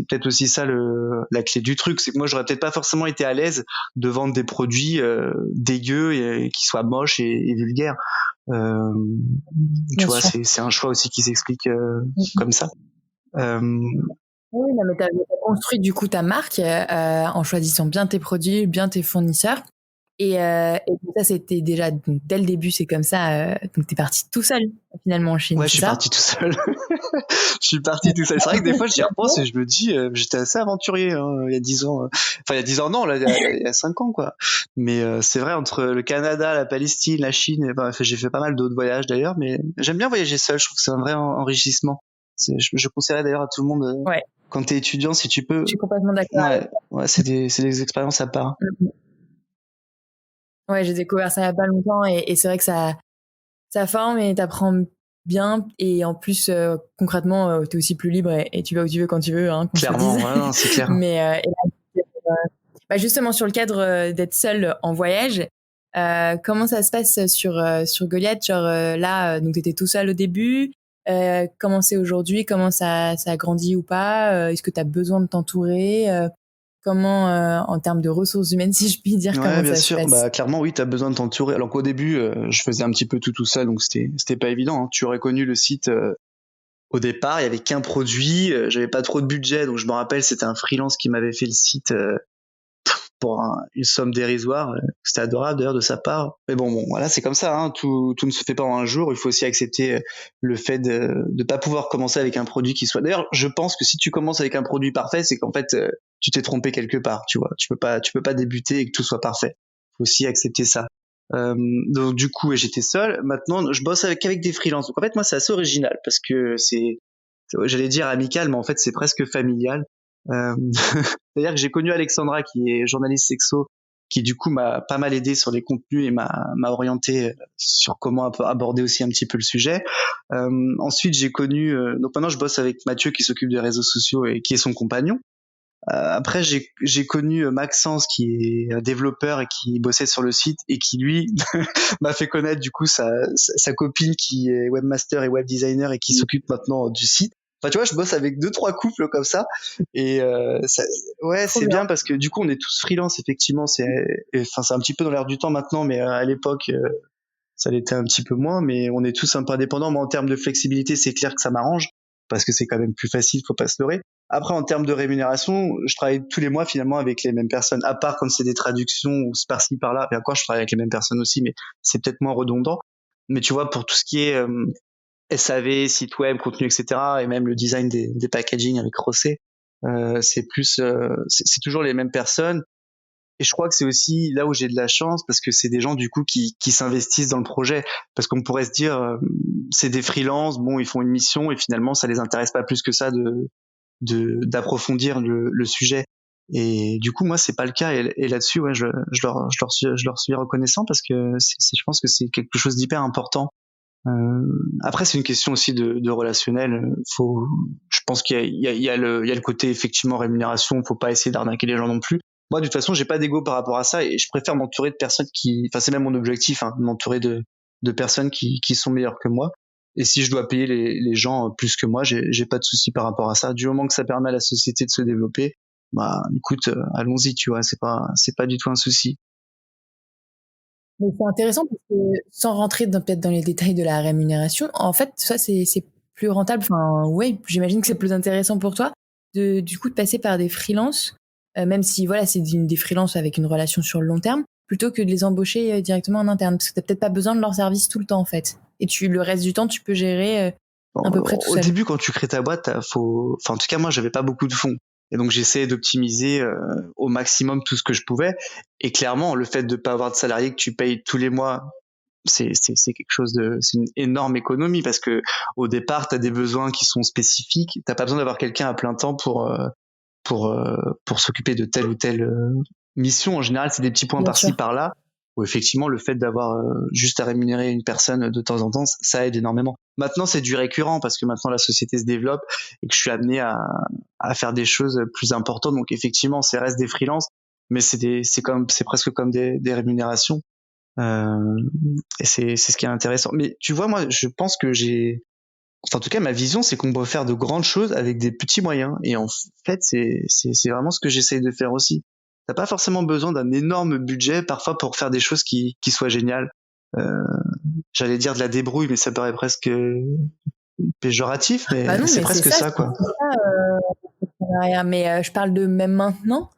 peut-être aussi ça la clé du truc, c'est que moi j'aurais peut-être pas forcément été à l'aise de vendre des produits dégueux et qui soient moches et vulgaires. Euh, Tu Bien vois, sûr. c'est un choix aussi qui s'explique comme ça. Euh, Oui, non, mais t'as construit du coup ta marque en choisissant bien tes produits, bien tes fournisseurs. Et ça, c'était déjà donc, dès le début, c'est comme ça. Donc, t'es parti tout seul finalement en Chine, ouais, je c'est suis ça? parti tout seul. Je suis parti tout seul. C'est vrai que des fois j'y repense et je me dis, j'étais assez aventurier il y a 10 ans. Enfin, il y a 10 ans, non, là, il y a 5 ans, quoi. Mais c'est vrai, entre le Canada, la Palestine, la Chine, j'ai fait pas mal d'autres voyages d'ailleurs, mais j'aime bien voyager seul, je trouve que c'est un vrai enrichissement. Je conseillerais d'ailleurs à tout le monde, Ouais, quand t'es étudiant, si tu peux, je suis complètement d'accord avec ouais, ouais, c'est des expériences à part. toi. Ouais, j'ai découvert ça il y a pas longtemps et c'est vrai que ça forme et t'apprends bien et en plus concrètement t'es aussi plus libre et tu vas où tu veux quand tu veux, hein, qu'on se le dise. Clairement, ouais, non, c'est clair. Mais et là, bah, justement sur le cadre d'être seul en voyage, comment ça se passe sur Goliath, genre là donc t'étais tout seul au début, comment c'est aujourd'hui, comment ça a grandi ou pas, est-ce que t'as besoin de t'entourer, comment en termes de ressources humaines si je puis dire Ouais, comment bien ça se sûr. passe? Bah, clairement, oui, t'as besoin de t'entourer. Alors qu'au début, je faisais un petit peu tout seul, donc c'était pas évident, hein. Tu aurais connu le site au départ, il y avait qu'un produit, j'avais pas trop de budget, donc je me rappelle, c'était un freelance qui m'avait fait le site pour une somme dérisoire. C'était adorable d'ailleurs de sa part. Mais bon, voilà, c'est comme ça, hein. Tout ne se fait pas en un jour. Il faut aussi accepter le fait de pas pouvoir commencer avec un produit qui soit. D'ailleurs, je pense que si tu commences avec un produit parfait, c'est qu'en fait, tu t'es trompé quelque part. Tu vois, tu peux pas débuter et que tout soit parfait. Il faut aussi accepter ça. Donc du coup, j'étais seul. Maintenant, je bosse avec des freelances. Donc en fait, moi, c'est assez original parce que j'allais dire amical, mais en fait, c'est presque familial. Euh, C'est-à-dire que j'ai connu Alexandra, qui est journaliste sexo, qui du coup m'a pas mal aidé sur les contenus et m'a orienté sur comment aborder aussi un petit peu le sujet. Ensuite, j'ai connu, donc maintenant je bosse avec Mathieu qui s'occupe des réseaux sociaux et qui est son compagnon. Après, j'ai connu Maxence qui est un développeur et qui bossait sur le site et qui lui m'a fait connaître du coup sa copine qui est webmaster et web designer et qui s'occupe maintenant du site. Enfin, tu vois, je bosse avec deux trois couples comme ça et ouais, Trop c'est bien. bien parce que du coup, on est tous freelance effectivement. Enfin, c'est un petit peu dans l'air du temps maintenant, mais à l'époque, ça l'était un petit peu moins. Mais on est tous un peu indépendants. Mais en termes de flexibilité, c'est clair que ça m'arrange parce que c'est quand même plus facile, faut pas se leurrer. Après, en termes de rémunération, je travaille tous les mois finalement avec les mêmes personnes, à part quand c'est des traductions ou par-ci par-là. Et encore, je travaille avec les mêmes personnes aussi, mais c'est peut-être moins redondant. Mais tu vois, pour tout ce qui est SAV, site web, contenu, etc., et même le design des packaging avec Rossé, c'est toujours les mêmes personnes. Et je crois que c'est aussi là où j'ai de la chance parce que c'est des gens du coup qui s'investissent dans le projet. Parce qu'on pourrait se dire, c'est des freelances, bon, ils font une mission et finalement ça les intéresse pas plus que ça d'approfondir le sujet. Et du coup, moi, c'est pas le cas. Et là-dessus, ouais, je leur suis reconnaissant parce que je pense que c'est quelque chose d'hyper important. Après, c'est une question aussi de relationnel. Je pense il y a le côté effectivement rémunération. Faut pas essayer d'arnaquer les gens non plus. Moi, de toute façon, j'ai pas d'ego par rapport à ça et je préfère m'entourer de personnes enfin, c'est même mon objectif, hein, de m'entourer de personnes qui sont meilleures que moi. Et si je dois payer les gens plus que moi, j'ai pas de souci par rapport à ça. Du moment que ça permet à la société de se développer, bah écoute, allons-y, tu vois, c'est pas du tout un souci. Mais c'est intéressant parce que sans rentrer peut-être dans les détails de la rémunération, en fait, ça c'est plus rentable. Enfin, ouais, j'imagine que c'est plus intéressant pour toi du coup de passer par des freelances, même si voilà c'est des freelances avec une relation sur le long terme, plutôt que de les embaucher directement en interne, parce que t'as peut-être pas besoin de leur service tout le temps en fait. Et le reste du temps tu peux gérer à peu près tout Au seul. début, quand tu crées ta boîte, enfin en tout cas moi, j'avais pas beaucoup de fonds. Et donc j'essayais d'optimiser au maximum tout ce que je pouvais. Et clairement, le fait de pas avoir de salarié que tu payes tous les mois, c'est quelque chose c'est une énorme économie parce que au départ, tu as des besoins qui sont spécifiques. T'as pas besoin d'avoir quelqu'un à plein temps pour s'occuper de telle ou telle mission. En général, c'est des petits points Bien par-ci sûr. par-là. Où effectivement, le fait d'avoir juste à rémunérer une personne de temps en temps, ça aide énormément. Maintenant, c'est du récurrent parce que maintenant la société se développe et que je suis amené à faire des choses plus importantes. Donc effectivement, c'est reste des freelances, mais c'est presque comme des rémunérations. Euh, et c'est ce qui est intéressant. Mais tu vois, moi, je pense que enfin, en tout cas, ma vision, c'est qu'on peut faire de grandes choses avec des petits moyens. Et en fait, c'est vraiment ce que j'essaye de faire aussi. T'as pas forcément besoin d'un énorme budget parfois pour faire des choses qui soient géniales. Euh, J'allais dire de la débrouille, mais ça paraît presque péjoratif, Bah mais non, c'est mais c'est presque ça, ça, quoi. mais je parle de même maintenant.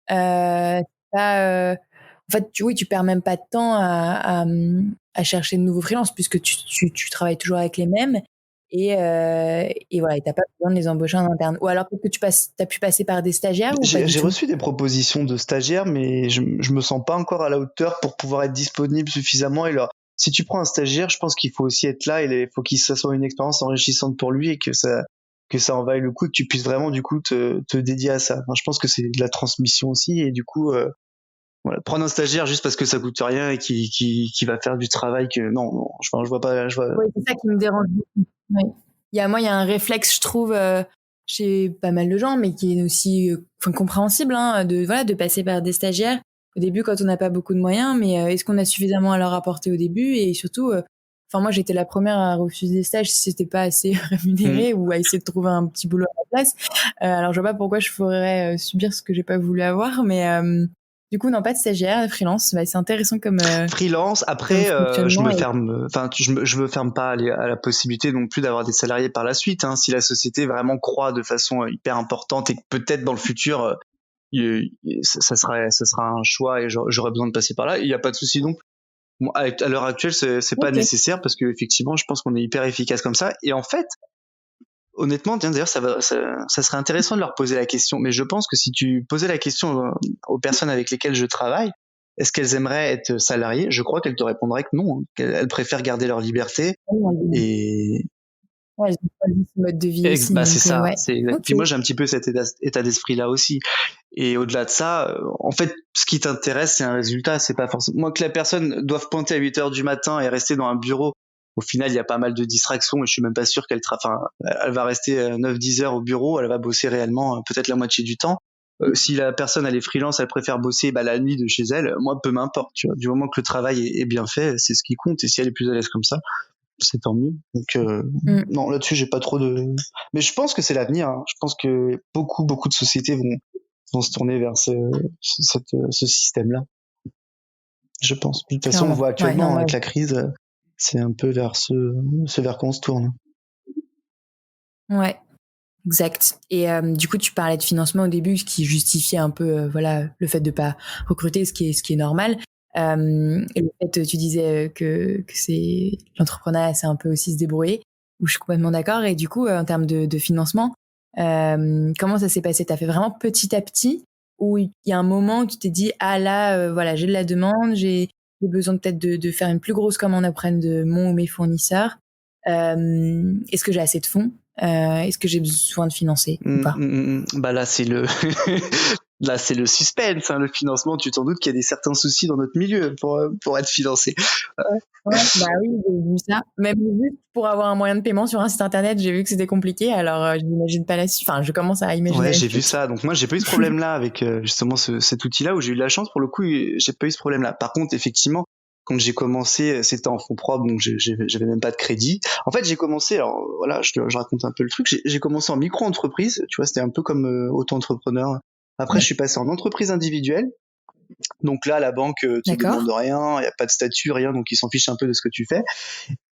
Pas, en fait, oui, tu perds même pas de temps à chercher de nouveaux freelances puisque tu travailles toujours avec les mêmes et voilà, et t'as pas besoin de les embaucher en interne. Ou alors peut-être que t'as pu passer par des stagiaires ou pas du J'ai tout? reçu des propositions de stagiaires, mais je me sens pas encore à la hauteur pour pouvoir être disponible suffisamment. Et alors, si tu prends un stagiaire, je pense qu'il faut aussi être là. Il faut que ça soit une expérience enrichissante pour lui et que ça en vaille le coup, et que tu puisses vraiment du coup te dédier à ça. Enfin, je pense que c'est de la transmission aussi, et du coup, voilà, prendre un stagiaire juste parce que ça coûte rien et qui va faire du travail que non, je vois pas, je vois. Oui, c'est ça qui me dérange beaucoup. Ouais. Il y a un réflexe, je trouve, chez pas mal de gens, mais qui est aussi compréhensible, hein, de passer par des stagiaires. Au début, quand on n'a pas beaucoup de moyens, mais est-ce qu'on a suffisamment à leur apporter au début? Et surtout, moi, j'étais la première à refuser des stages si c'était pas assez Mm. rémunéré ou à essayer de trouver un petit boulot à la place. Alors, je vois pas pourquoi je ferais subir ce que j'ai pas voulu avoir, mais du coup, non, pas de stagiaire, freelance. Bah, c'est intéressant Freelance. comme Après, fonctionnement. je me ferme pas à la possibilité non plus d'avoir des salariés par la suite. Hein. Si la société vraiment croît de façon hyper importante et que peut-être dans le futur, ça sera un choix et j'aurai besoin de passer par là, il n'y a pas de souci non plus. Bon, à l'heure actuelle, c'est pas Ok. nécessaire parce que effectivement, je pense qu'on est hyper efficace comme ça. Et en fait, honnêtement, tiens, d'ailleurs, ça serait intéressant de leur poser la question. Mais je pense que si tu posais la question aux personnes avec lesquelles je travaille, est-ce qu'elles aimeraient être salariées? Je crois qu'elles te répondraient que non, hein, qu'elles préfèrent garder leur liberté. Et Ouais, elles ont choisi ce mode de vie aussi, bah c'est donc ça. ouais. Ok. Puis moi, j'ai un petit peu cet état d'esprit là aussi. Et au-delà de ça, en fait, ce qui t'intéresse, c'est un résultat. C'est pas forcément moi que la personne doive pointer à 8 heures du matin et rester dans un bureau. Au final, il y a pas mal de distractions et je suis même pas sûr enfin, elle va rester 9-10 heures au bureau. Elle va bosser réellement peut-être la moitié du temps. Si la personne elle est freelance, elle préfère bosser bah, la nuit de chez elle. Moi, peu m'importe. Tu vois, du moment que le travail est bien fait, c'est ce qui compte. Et si elle est plus à l'aise comme ça, c'est tant mieux. Donc Mm. non, là-dessus, j'ai pas trop de. Mais je pense que c'est l'avenir. Hein. Je pense que beaucoup de sociétés vont se tourner vers ce système-là. Je pense. De toute façon, on Clairement. voit Ouais, non, actuellement moi, avec la crise, c'est un peu vers ce vers quoi on se tourne. ouais, exact. Et du coup, tu parlais de financement au début, ce qui justifiait un peu, voilà, le fait de pas recruter, ce qui est normal. Et le fait, tu disais que c'est l'entrepreneuriat, c'est un peu aussi se débrouiller. Où je suis complètement d'accord. Et du coup, en termes de financement, comment ça s'est passé? T'as fait vraiment petit à petit, ou il y a un moment où tu t'es dit, ah là, voilà, j'ai de la demande, j'ai besoin peut-être de faire une plus grosse commande auprès de mon ou mes fournisseurs. Est-ce que j'ai assez de fonds? Est-ce que j'ai besoin de financer ou pas? Bah là, c'est le là, c'est le suspense. Hein, le financement, tu t'en doutes qu'il y a des certains soucis dans notre milieu pour être financé. Ouais, bah oui, j'ai vu ça. Même juste pour avoir un moyen de paiement sur un site internet, j'ai vu que c'était compliqué. Alors, je n'imagine pas la suite. Enfin, je commence à imaginer Ouais, la j'ai vu suite. ça. Donc moi, j'ai pas eu ce problème-là avec justement cet outil-là où j'ai eu de la chance. Pour le coup, j'ai pas eu ce problème-là. Par contre, effectivement, Quand j'ai commencé, c'était en fonds propres, donc j'avais même pas de crédit. En fait, j'ai commencé, alors voilà, je raconte un peu le truc. J'ai commencé en micro-entreprise, tu vois, c'était un peu comme auto-entrepreneur. Après, je suis passé en entreprise individuelle. Donc là, la banque te D'accord. demande rien, il y a pas de statut, rien, donc ils s'en fichent un peu de ce que tu fais.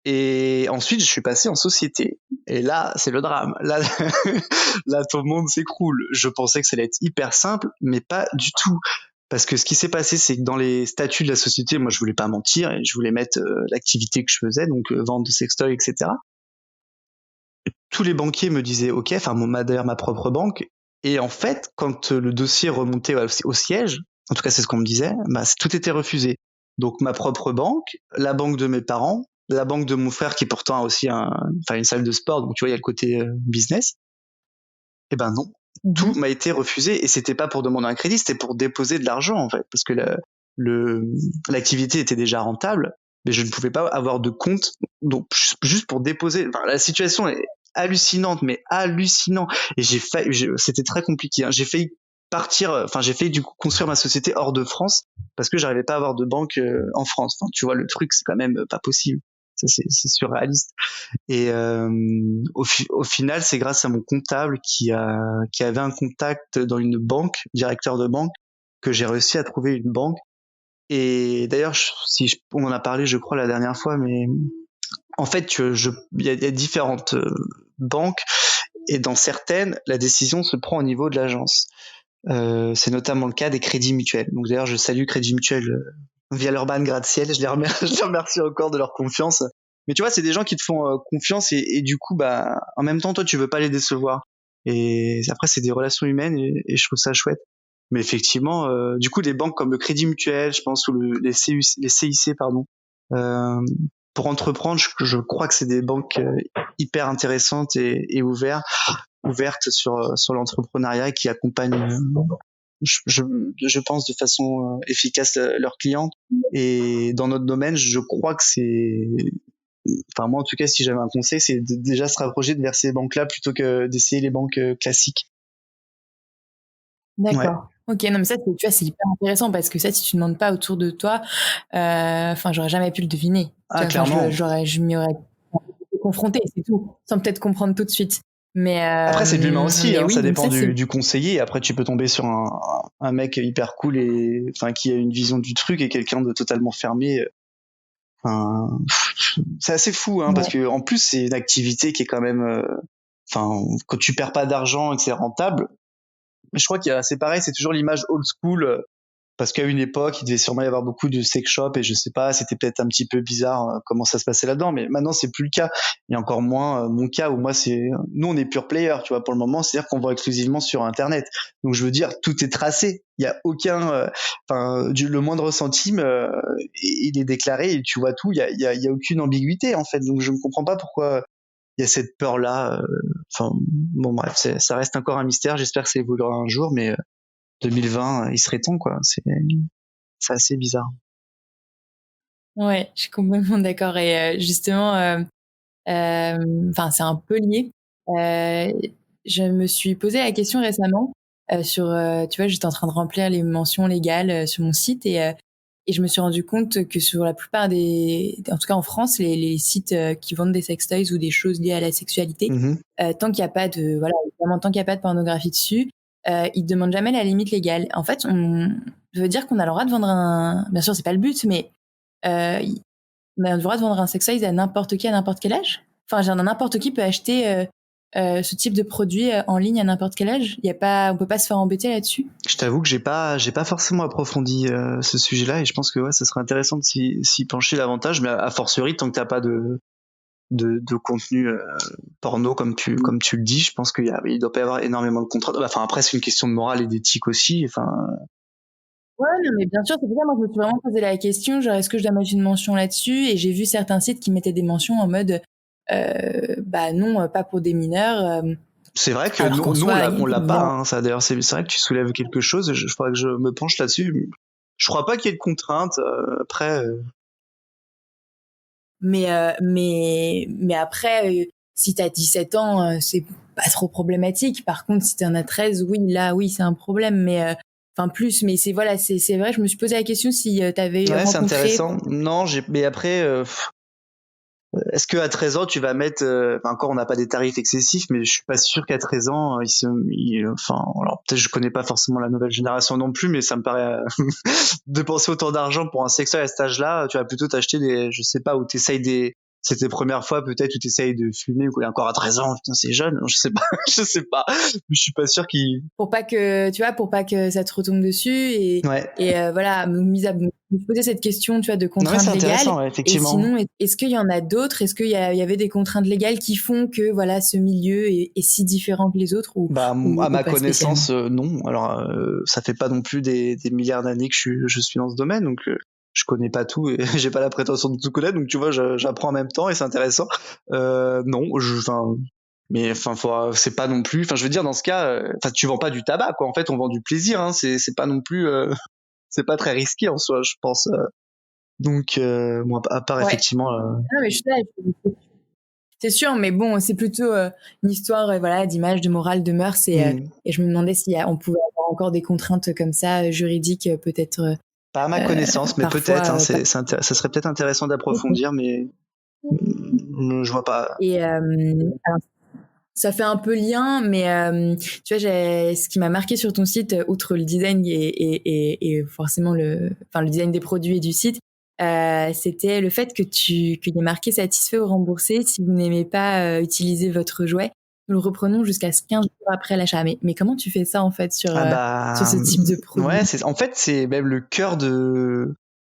Et ensuite, je suis passé en société. Et là, c'est le drame. Là, là, ton monde s'écroule. Je pensais que ça allait être hyper simple, mais pas du tout. Parce que ce qui s'est passé, c'est que dans les statuts de la société, moi, je voulais pas mentir et je voulais mettre l'activité que je faisais, donc vente de sextoy, etc. Tous les banquiers me disaient OK, enfin, d'ailleurs ma propre banque. Et en fait, quand le dossier remontait au siège, en tout cas, c'est ce qu'on me disait, bah, tout était refusé. Donc, ma propre banque, la banque de mes parents, la banque de mon frère qui pourtant a aussi une salle de sport, donc tu vois, il y a le côté business. Eh ben non, tout m'a été refusé et c'était pas pour demander un crédit, c'était pour déposer de l'argent en fait, parce que l'activité était déjà rentable, mais je ne pouvais pas avoir de compte, donc juste pour déposer. Enfin, la situation est hallucinante, mais hallucinant. Et c'était très compliqué. Hein. J'ai failli j'ai failli du coup construire ma société hors de France parce que j'arrivais pas à avoir de banque en France. Enfin, tu vois, le truc c'est quand même pas possible. Ça c'est surréaliste. Et au final, c'est grâce à mon comptable qui avait un contact dans une banque, directeur de banque, que j'ai réussi à trouver une banque. Et d'ailleurs, on en a parlé, je crois, la dernière fois, mais en fait, il y a différentes banques et dans certaines, la décision se prend au niveau de l'agence. C'est notamment le cas des crédits mutuels. Donc d'ailleurs, je salue Crédit Mutuel via leur ban gratte-ciel. Je les remercie encore de leur confiance. Mais tu vois, c'est des gens qui te font confiance et du coup, bah, en même temps, toi, tu veux pas les décevoir. Et après, c'est des relations humaines et je trouve ça chouette. Mais effectivement, du coup, des banques comme le Crédit Mutuel, je pense, ou les CIC, pardon, euh, pour entreprendre, je crois que c'est des banques hyper intéressantes et ouvertes sur l'entrepreneuriat et qui accompagnent je pense de façon efficace leurs clients. Et dans notre domaine, je crois que enfin moi en tout cas, si j'avais un conseil, c'est de déjà se rapprocher vers ces banques-là plutôt que d'essayer les banques classiques. Ouais. D'accord. Ok, non mais ça, tu vois, c'est hyper intéressant parce que ça, si tu ne demandes pas autour de toi, enfin, j'aurais jamais pu le deviner. Tu Ah, vois, enfin, clairement. je m'y aurais confrontée, c'est tout, sans peut-être comprendre tout de suite. Après, c'est de l'humain aussi, Mais hein, ça oui, donc dépend ça, c'est du conseiller. Après, tu peux tomber sur un mec hyper cool et enfin qui a une vision du truc et quelqu'un de totalement fermé. Enfin, c'est assez fou, hein, parce ouais. que en plus, c'est une activité qui est quand même, enfin, quand tu perds pas d'argent et que c'est rentable. Je crois c'est pareil, c'est toujours l'image old school. Parce qu'à une époque, il devait sûrement y avoir beaucoup de sex shops et je sais pas, c'était peut-être un petit peu bizarre comment ça se passait là-dedans, mais maintenant c'est plus le cas. Et encore moins mon cas où moi nous on est pure player, tu vois, pour le moment, c'est-à-dire qu'on vend exclusivement sur Internet. Donc je veux dire, tout est tracé. Il y a aucun, le moindre centime, il est déclaré et tu vois tout. Il y a aucune ambiguïté en fait. Donc je ne comprends pas pourquoi il y a cette peur-là. Enfin bon bref, ça reste encore un mystère. J'espère que ça évoluera un jour, mais 2020, il serait temps quoi. C'est assez bizarre. Ouais, je suis complètement d'accord. Et justement, enfin, c'est un peu lié. Euh, je me suis posé la question récemment tu vois, j'étais en train de remplir les mentions légales sur mon site et je me suis rendu compte que sur la plupart en tout cas en France, les sites qui vendent des sextoys ou des choses liées à la sexualité, Mhm. tant qu'il n'y a pas de, voilà, évidemment, tant qu'il n'y a pas de pornographie dessus, ils demandent jamais la limite légale. En fait, je veux dire qu'on a le droit de vendre bien sûr, c'est pas le but, mais euh, on a le droit de vendre un sex toys à n'importe qui, à n'importe quel âge. Enfin, genre, n'importe qui peut acheter ce type de produit en ligne à n'importe quel âge. On peut pas se faire embêter là-dessus. Je t'avoue que j'ai pas forcément approfondi ce sujet-là et je pense que ouais, ça serait intéressant de s'y pencher davantage, mais a fortiori tant que t'as pas de contenu porno comme tu le dis, je pense il doit pas y avoir énormément de contraintes. Enfin après c'est une question de morale et d'éthique aussi. Enfin Ouais, non, mais bien sûr, c'est pour ça, moi, je me suis vraiment posé la question, genre, est-ce que je dois mettre une mention là-dessus? Et j'ai vu certains sites qui mettaient des mentions en mode, bah non, pas pour des mineurs, c'est vrai que alors qu'en nous soi, on il l'a y pas. a. Hein, ça d'ailleurs c'est vrai que tu soulèves quelque chose. Je faudrait que je me penche là-dessus. Je crois pas qu'il y ait de contraintes. Après. Mais après, si t'as 17 ans, c'est pas trop problématique. Par contre, si t'en as 13, oui, là, oui, c'est un problème. enfin plus, mais c'est voilà, c'est vrai, je me suis posé la question si t'avais Ouais, c'est rencontré. intéressant. Non, mais après, est-ce que à 13 ans tu vas mettre encore on n'a pas des tarifs excessifs, mais je suis pas sûr qu'à 13 ans enfin alors peut-être je connais pas forcément la nouvelle génération non plus, mais ça me paraît dépenser autant d'argent pour un sextoy à cet âge-là, tu vas plutôt t'acheter je sais pas, où t'essayes c'est tes premières fois peut-être où t'essayes de fumer, ou encore à 13 ans, putain c'est jeune, je sais pas, je sais pas, mais je suis pas sûr qu'il. Pour pas que, tu vois, pour pas que ça te retombe dessus Ouais. voilà, me poser cette question, tu vois, de Non mais c'est contraintes légales. intéressant, ouais, Et effectivement. sinon, est-ce qu'il y en a d'autres? Est-ce qu'il y avait des contraintes légales qui font que, voilà, ce milieu est si différent que les autres Bah, ou, à ou ma pas spécialement? connaissance, non. Alors, ça fait pas non plus des milliards d'années que je suis dans ce domaine, donc je connais pas tout et j'ai pas la prétention de tout connaître. Donc, tu vois, j'apprends en même temps et c'est intéressant. Non, enfin, mais enfin, c'est pas non plus. Enfin, je veux dire, dans ce cas, enfin, tu vends pas du tabac, quoi. En fait, on vend du plaisir. Hein. C'est pas non plus, c'est pas très risqué en soi, je pense. Donc, bon, à part Ouais. effectivement. Non, mais je suis là, c'est sûr, mais bon, c'est plutôt une histoire, voilà, d'image, de morale, de mœurs, et je me demandais si on pouvait avoir encore des contraintes comme ça, juridiques, peut-être Pas à ma connaissance, mais peut-être. Hein, parfois pas. ça serait peut-être intéressant d'approfondir, mais je vois pas. Et alors, ça fait un peu lien, mais tu vois, ce qui m'a marqué sur ton site, outre le design et forcément enfin, le design des produits et du site, c'était le fait qu'il y ait marqué satisfait ou remboursé si vous n'aimez pas utiliser votre jouet. Nous le reprenons jusqu'à 15 jours après l'achat. Mais comment tu fais ça en fait Ah sur bah ce type de produit? ouais, en fait c'est même le cœur de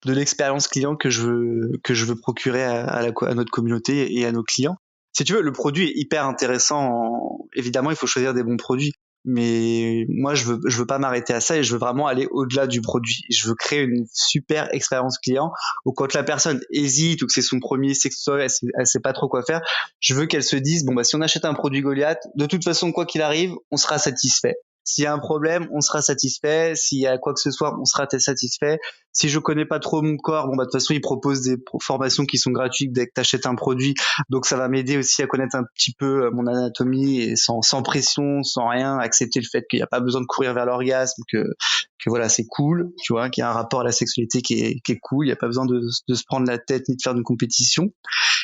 l'expérience client que je veux procurer à notre communauté et à nos clients. Si tu veux, le produit est hyper intéressant. Évidemment, il faut choisir des bons produits, mais moi je veux pas m'arrêter à ça et je veux vraiment aller au-delà du produit. Je veux créer une super expérience client où quand la personne hésite ou que c'est son premier sextoy, elle sait pas trop quoi faire, je veux qu'elle se dise bon bah si on achète un produit Goliath, de toute façon quoi qu'il arrive, on sera satisfait. S'il y a un problème, on sera satisfait. S'il y a quoi que ce soit, on sera satisfait. Si je connais pas trop mon corps, bon bah de toute façon ils proposent des formations qui sont gratuites dès que tu achètes un produit, donc ça va m'aider aussi à connaître un petit peu mon anatomie et sans pression, sans rien, accepter le fait qu'il n'y a pas besoin de courir vers l'orgasme, que voilà c'est cool, tu vois, qu'il y a un rapport à la sexualité qui est cool, il n'y a pas besoin de se prendre la tête ni de faire une compétition.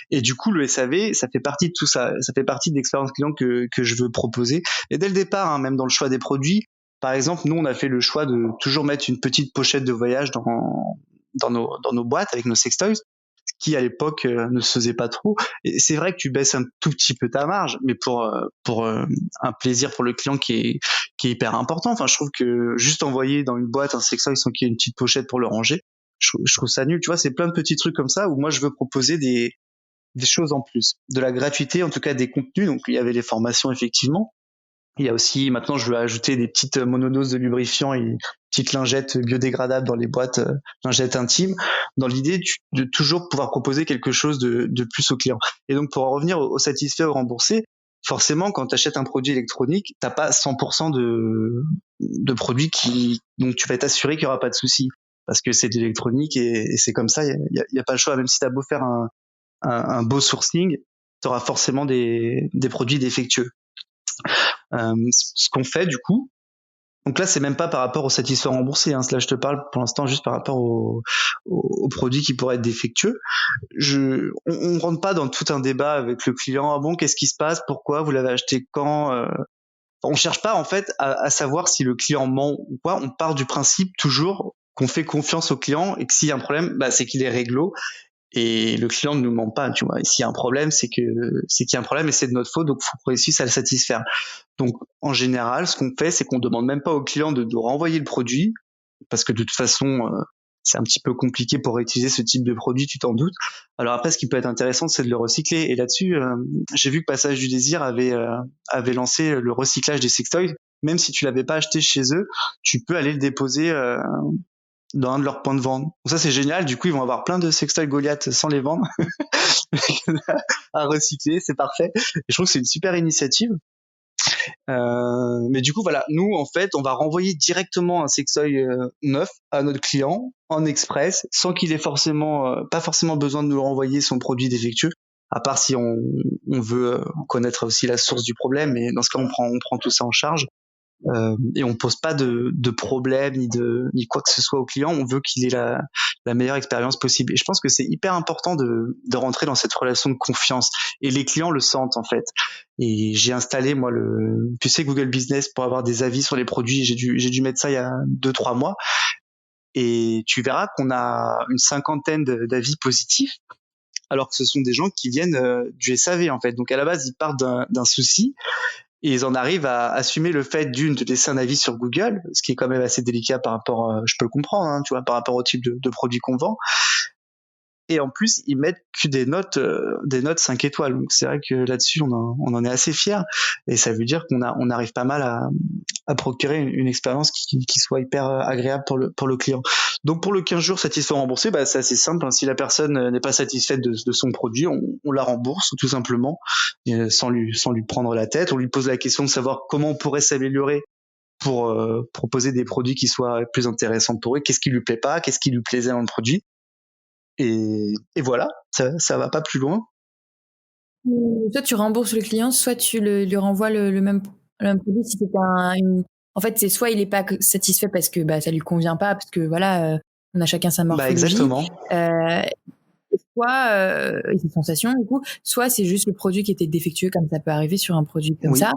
Et du coup, le SAV, ça fait partie de tout ça. Ça fait partie de l'expérience client que je veux proposer. Et dès le départ, hein, même dans le choix des produits, par exemple, nous, on a fait le choix de toujours mettre une petite pochette de voyage dans nos boîtes avec nos sextoys, qui à l'époque ne se faisait pas trop. Et c'est vrai que tu baisses un tout petit peu ta marge, mais pour un plaisir pour le client qui est hyper important. Enfin, je trouve que juste envoyer dans une boîte un sextoy sans qu'il y ait une petite pochette pour le ranger, je trouve ça nul. Tu vois, c'est plein de petits trucs comme ça où moi je veux proposer des choses en plus, de la gratuité, en tout cas des contenus. Donc il y avait les formations effectivement. Il y a aussi maintenant je veux ajouter des petites monodoses de lubrifiant et une petite lingette biodégradable dans les boîtes lingettes intimes, dans l'idée de toujours pouvoir proposer quelque chose de plus aux clients. Et donc pour en revenir au satisfait, au remboursé, forcément quand tu achètes un produit électronique, t'as pas 100% de produits donc tu vas être assuré qu'il y aura pas de souci parce que c'est de l'électronique et c'est comme ça, il y a pas le choix, même si t'as beau faire un beau sourcing, tu auras forcément des produits défectueux. Ce qu'on fait du coup, donc là c'est même pas par rapport au satisfait remboursé, hein, là je te parle pour l'instant juste par rapport aux produits qui pourraient être défectueux. On rentre pas dans tout un débat avec le client, ah bon qu'est-ce qui se passe, pourquoi, vous l'avez acheté quand, on cherche pas en fait à savoir si le client ment ou pas, on part du principe toujours qu'on fait confiance au client et que s'il y a un problème, bah, c'est qu'il est réglo. Et le client ne nous ment pas, tu vois. Et s'il y a un problème, c'est qu'il y a un problème et c'est de notre faute, donc faut qu'on réussisse à le satisfaire. Donc, en général, ce qu'on fait, c'est qu'on demande même pas au client de renvoyer le produit, parce que de toute façon, c'est un petit peu compliqué pour réutiliser ce type de produit, tu t'en doutes. Alors après, ce qui peut être intéressant, c'est de le recycler. Et là-dessus, j'ai vu que Passage du Désir avait lancé le recyclage des sextoys. Même si tu l'avais pas acheté chez eux, tu peux aller le déposer dans un de leurs points de vente. Donc ça c'est génial, du coup ils vont avoir plein de sextoys Goliath sans les vendre à recycler, c'est parfait. Et je trouve que c'est une super initiative. Mais du coup voilà, nous en fait on va renvoyer directement un sextoy neuf à notre client en express, sans qu'il ait pas forcément besoin de nous renvoyer son produit défectueux, à part si on veut connaître aussi la source du problème, mais dans ce cas on prend tout ça en charge. et on pose pas de problème ni quoi que ce soit au client. On veut qu'il ait la meilleure expérience possible. Et je pense que c'est hyper important de rentrer dans cette relation de confiance. Et les clients le sentent en fait. Et j'ai installé moi tu sais, Google Business pour avoir des avis sur les produits. J'ai dû mettre ça il y a 2-3 mois. Et tu verras qu'on a une 50aine d'avis positifs, alors que ce sont des gens qui viennent du SAV en fait. Donc à la base, ils partent d'un souci et ils en arrivent à assumer le fait de laisser un avis sur Google, ce qui est quand même assez délicat par rapport, je peux le comprendre, hein, tu vois, par rapport au type de produit qu'on vend. Et en plus, ils mettent que des notes 5 étoiles. Donc c'est vrai que là-dessus, on en est assez fiers. Et ça veut dire on arrive pas mal à procurer une expérience qui soit hyper agréable pour le client. Donc pour le 15 jours satisfait ou remboursé, bah, c'est assez simple, hein. Si la personne n'est pas satisfaite de son produit, on la rembourse tout simplement, sans lui prendre la tête. On lui pose la question de savoir comment on pourrait s'améliorer pour proposer des produits qui soient plus intéressants pour eux. Qu'est-ce qui lui plaît pas, qu'est-ce qui lui plaisait dans le produit. Et voilà, ça va pas plus loin. Soit tu rembourses le client, soit tu lui renvoies le même produit si c'est en fait, c'est soit il est pas satisfait parce que bah ça lui convient pas, parce que voilà, on a chacun sa morphologie. Exactement. Soit ses sensations du coup, soit c'est juste le produit qui était défectueux, comme ça peut arriver sur un produit comme ça.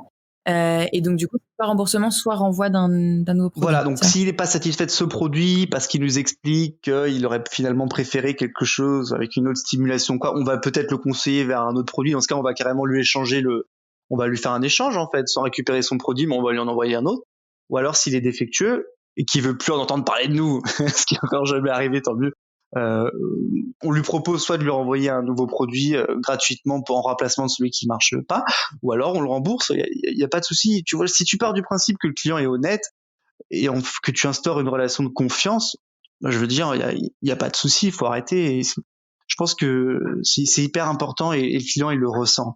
Et donc du coup, soit remboursement, soit renvoi d'un nouveau produit. Voilà, donc s'il n'est pas satisfait de ce produit parce qu'il nous explique qu'il aurait finalement préféré quelque chose avec une autre stimulation, quoi, on va peut-être le conseiller vers un autre produit. Dans ce cas, on va carrément lui échanger on va lui faire un échange en fait, sans récupérer son produit, mais on va lui en envoyer un autre. Ou alors s'il est défectueux et qu'il veut plus en entendre parler de nous, ce qui est encore jamais arrivé, tant mieux. On lui propose soit de lui renvoyer un nouveau produit gratuitement en remplacement de celui qui marche pas, ou alors on le rembourse. Il y a pas de souci. Tu vois, si tu pars du principe que le client est honnête et que tu instaures une relation de confiance, je veux dire, il y a pas de souci. Il faut arrêter. Et je pense que c'est hyper important et le client il le ressent.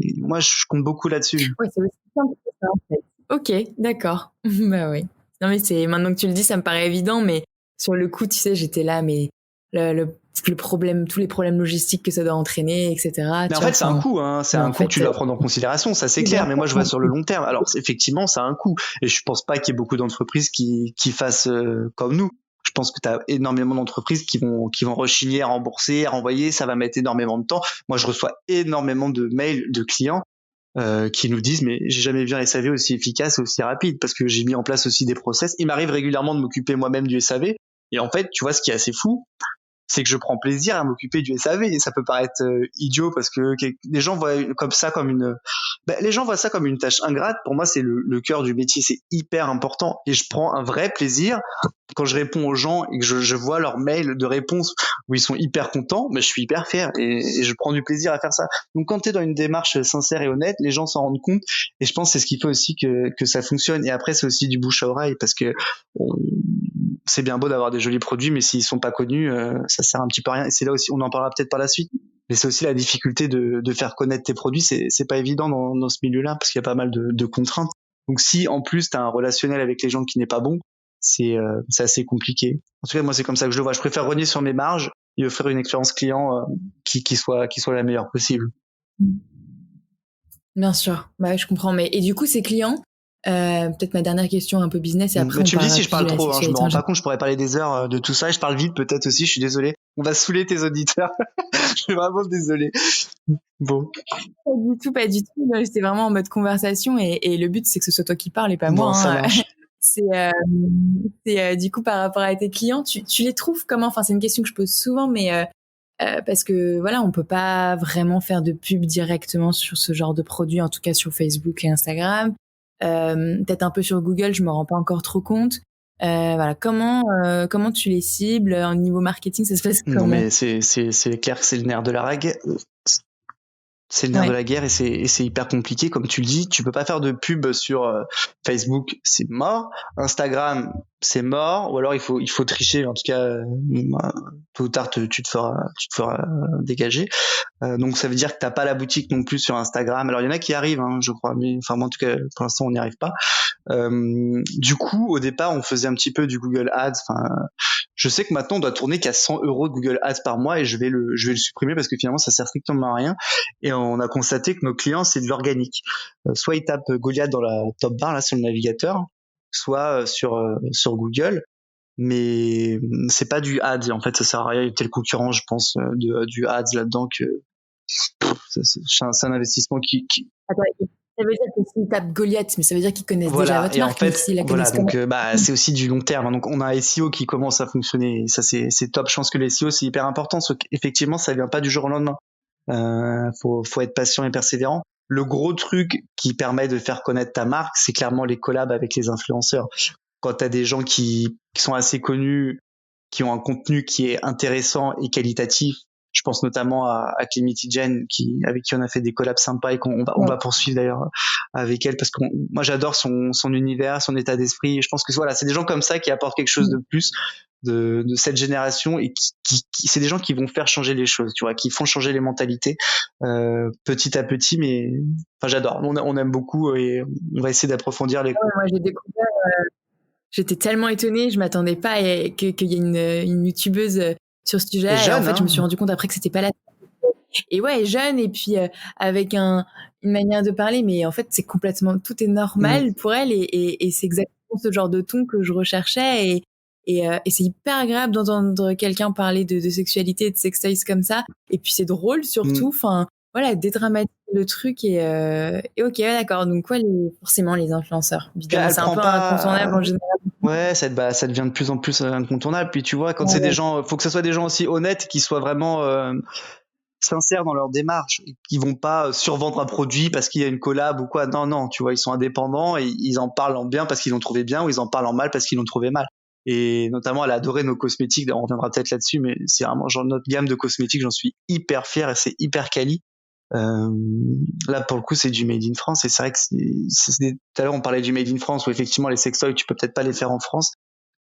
Et moi, je compte beaucoup là-dessus. Ouais, c'est aussi simple que ça en fait. Ok, d'accord. Bah oui. Non mais maintenant que tu le dis, ça me paraît évident, mais sur le coup, tu sais, j'étais là, mais le problème, tous les problèmes logistiques que ça doit entraîner, etc. Mais en fait, c'est un coût, hein. C'est un coût que tu dois prendre en considération, ça c'est clair. Mais moi, je vois sur le long terme. Alors, effectivement, ça a un coût. Et je pense pas qu'il y ait beaucoup d'entreprises qui fassent comme nous. Je pense que tu as énormément d'entreprises qui vont rechigner à rembourser, à renvoyer. Ça va mettre énormément de temps. Moi, je reçois énormément de mails de clients qui nous disent mais j'ai jamais vu un SAV aussi efficace et aussi rapide parce que j'ai mis en place aussi des process. Il m'arrive régulièrement de m'occuper moi-même du SAV. Et en fait, tu vois, ce qui est assez fou, c'est que je prends plaisir à m'occuper du SAV. Et ça peut paraître idiot parce que les gens voient les gens voient ça comme une tâche ingrate. Pour moi, c'est le cœur du métier, c'est hyper important et je prends un vrai plaisir quand je réponds aux gens et que je vois leurs mails de réponse où ils sont hyper contents. Mais je suis hyper fier et je prends du plaisir à faire ça. Donc quand tu es dans une démarche sincère et honnête, les gens s'en rendent compte et je pense que c'est ce qui fait aussi que ça fonctionne. Et après, c'est aussi du bouche à oreille parce que c'est bien beau d'avoir des jolis produits, mais s'ils sont pas connus, ça sert un petit peu à rien. Et c'est là aussi, on en parlera peut-être par la suite, mais c'est aussi la difficulté de faire connaître tes produits. C'est pas évident dans ce milieu-là parce qu'il y a pas mal de contraintes. Donc si en plus t'as un relationnel avec les gens qui n'est pas bon, c'est assez compliqué. En tout cas, moi c'est comme ça que je le vois. Je préfère rogner sur mes marges et offrir une expérience client qui soit la meilleure possible. Bien sûr, bah, je comprends. Mais et du coup, ces clients, peut-être ma dernière question un peu business et après mais tu on me dis si parlera je parle plus de la trop, hein, je me sexualité rends en pas compte, je pourrais parler des heures de tout ça et je parle vite peut-être aussi, je suis désolé. On va saouler tes auditeurs. Je suis vraiment désolé. Bon. Pas du tout, pas du tout. C'était vraiment en mode conversation et le but c'est que ce soit toi qui parles et pas moi. Bon, ça Hein. marche. C'est du coup par rapport à tes clients, tu les trouves comment? Enfin, c'est une question que je pose souvent, mais parce que voilà, on peut pas vraiment faire de pub directement sur ce genre de produit, en tout cas sur Facebook et Instagram. Peut-être un peu sur Google, je me rends pas encore trop compte. Voilà, comment tu les cibles au niveau marketing, ça se passe comment? Non mais c'est clair que c'est le nerf de la guerre. C'est le nerf de la guerre et c'est hyper compliqué, comme tu le dis. Tu peux pas faire de pub sur Facebook, c'est mort. Instagram, c'est mort. Ou alors il faut tricher. En tout cas, tôt ou tard, tu te feras dégager. Donc ça veut dire que t'as pas la boutique non plus sur Instagram. Alors il y en a qui arrivent, hein, je crois, mais enfin moi en tout cas pour l'instant on n'y arrive pas. Du coup, au départ, on faisait un petit peu du Google Ads. Enfin, je sais que maintenant on doit tourner qu'à 100 € de Google Ads par mois et je vais le supprimer parce que finalement ça sert strictement à rien. Et on a constaté que nos clients, c'est de l'organique. Soit ils tapent Goliath dans la top bar là sur le navigateur, soit sur Google, mais c'est pas du ads. En fait, ça sert à rien. Il y a tel concurrent, je pense, du ads là-dedans que c'est un investissement qui... Attends, ça veut dire que s'ils tapent Goliath, mais ça veut dire qu'ils connaissent déjà votre Et marque, en fait, mais s'ils la voilà, connaissent donc c'est aussi du long terme. Donc on a un SEO qui commence à fonctionner. Et ça c'est top. Je pense que le SEO c'est hyper important. Effectivement, ça vient pas du jour au lendemain. Faut être patient et persévérant. Le gros truc qui permet de faire connaître ta marque, c'est clairement les collabs avec les influenceurs. Quand t'as des gens qui sont assez connus, qui ont un contenu qui est intéressant et qualitatif. Je pense notamment à Clemity Jen, avec qui on a fait des collabs sympas et on va poursuivre d'ailleurs avec elle parce que moi j'adore son univers, son état d'esprit. Et je pense que voilà, c'est des gens comme ça qui apportent quelque chose de plus de cette génération et qui c'est des gens qui vont faire changer les choses, tu vois, qui font changer les mentalités petit à petit. Mais enfin, j'adore. On aime beaucoup et on va essayer d'approfondir les. Moi, j'ai découvert. J'étais tellement étonnée, je m'attendais pas qu'il y ait une youtubeuse sur ce sujet. Et en fait, je me suis rendu compte après que c'était pas la. Et ouais, jeune, et puis avec une manière de parler, mais en fait, c'est complètement, tout est normal pour elle, et c'est exactement ce genre de ton que je recherchais, et c'est hyper agréable d'entendre quelqu'un parler de sexualité, de sextoys comme ça, et puis c'est drôle surtout, enfin, voilà, dédramatiser le truc, et ok, d'accord, donc quoi, forcément les influenceurs, évidemment, c'est un peu incontournable en général. Ouais, ça devient de plus en plus incontournable. Puis tu vois, quand c'est des gens, faut que ce soit des gens aussi honnêtes, qui soient vraiment sincères dans leur démarche, qui vont pas survendre un produit parce qu'il y a une collab ou quoi. Non, tu vois, ils sont indépendants et ils en parlent en bien parce qu'ils l'ont trouvé bien, ou ils en parlent en mal parce qu'ils l'ont trouvé mal. Et notamment, elle a adoré nos cosmétiques. On reviendra peut-être là-dessus, mais c'est vraiment genre notre gamme de cosmétiques. J'en suis hyper fier et c'est hyper quali. Là pour le coup c'est du made in France, et c'est vrai que tout à l'heure on parlait du made in France où effectivement les sextoys tu peux peut-être pas les faire en France,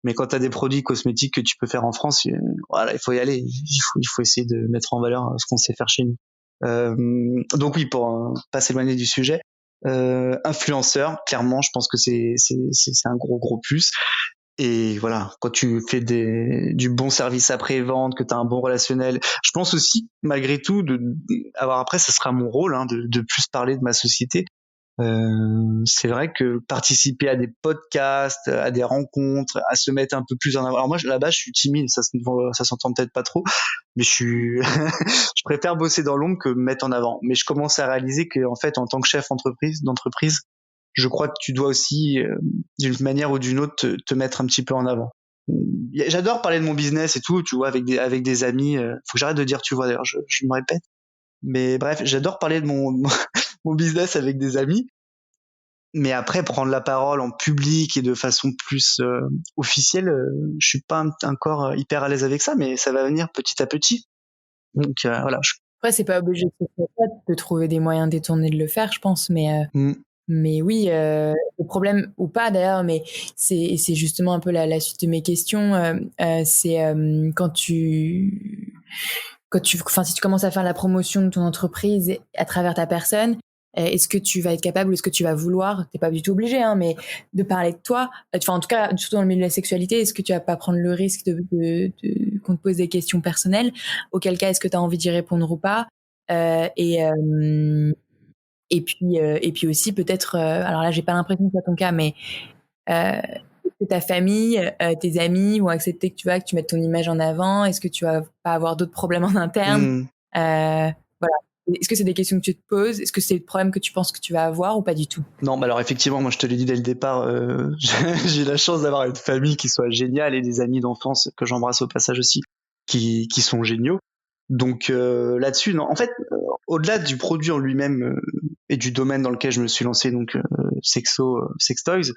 mais quand tu as des produits cosmétiques que tu peux faire en France, voilà, il faut y aller, il faut essayer de mettre en valeur ce qu'on sait faire chez nous. Donc oui, pour pas s'éloigner du sujet, influenceur, clairement je pense que c'est un gros plus. Et voilà, quand tu fais du bon service après-vente, que tu as un bon relationnel, je pense aussi, malgré tout, alors après, ça sera mon rôle de plus parler de ma société. C'est vrai que participer à des podcasts, à des rencontres, à se mettre un peu plus en avant. Alors moi, là-bas, je suis timide, ça s'entend peut-être pas trop, mais je préfère bosser dans l'ombre que me mettre en avant. Mais je commence à réaliser que, en fait, en tant que chef d'entreprise, je crois que tu dois aussi, d'une manière ou d'une autre, te mettre un petit peu en avant. J'adore parler de mon business et tout, tu vois, avec des amis. Faut que j'arrête de dire, tu vois, d'ailleurs, je me répète. Mais bref, j'adore parler de mon business avec des amis. Mais après, prendre la parole en public et de façon plus officielle, je suis pas encore hyper à l'aise avec ça, mais ça va venir petit à petit. Donc voilà. Après, c'est pas obligé que ce soit ça, tu peux trouver des moyens détournés de le faire, je pense, mais oui, le problème, ou pas d'ailleurs, mais c'est justement un peu la suite de mes questions. C'est si tu commences à faire la promotion de ton entreprise à travers ta personne, est-ce que tu vas être capable, est-ce que tu vas vouloir, t'es pas du tout obligé, hein, mais de parler de toi, enfin en tout cas, surtout dans le milieu de la sexualité, est-ce que tu vas pas prendre le risque qu'on te pose des questions personnelles, auquel cas est-ce que tu as envie d'y répondre ou pas, et puis aussi peut-être, alors là j'ai pas l'impression que c'est ton cas, mais est-ce que ta famille, tes amis vont accepter que tu mettes ton image en avant? Est-ce que tu vas pas avoir d'autres problèmes en interne? Voilà. Est-ce que c'est des questions que tu te poses? Est-ce que c'est le problème que tu penses que tu vas avoir ou pas du tout? Non, bah alors effectivement, moi je te l'ai dit dès le départ, j'ai la chance d'avoir une famille qui soit géniale et des amis d'enfance que j'embrasse au passage aussi, qui sont géniaux. Donc là-dessus, non. En fait, au-delà du produit en lui-même et du domaine dans lequel je me suis lancé, donc sextoys,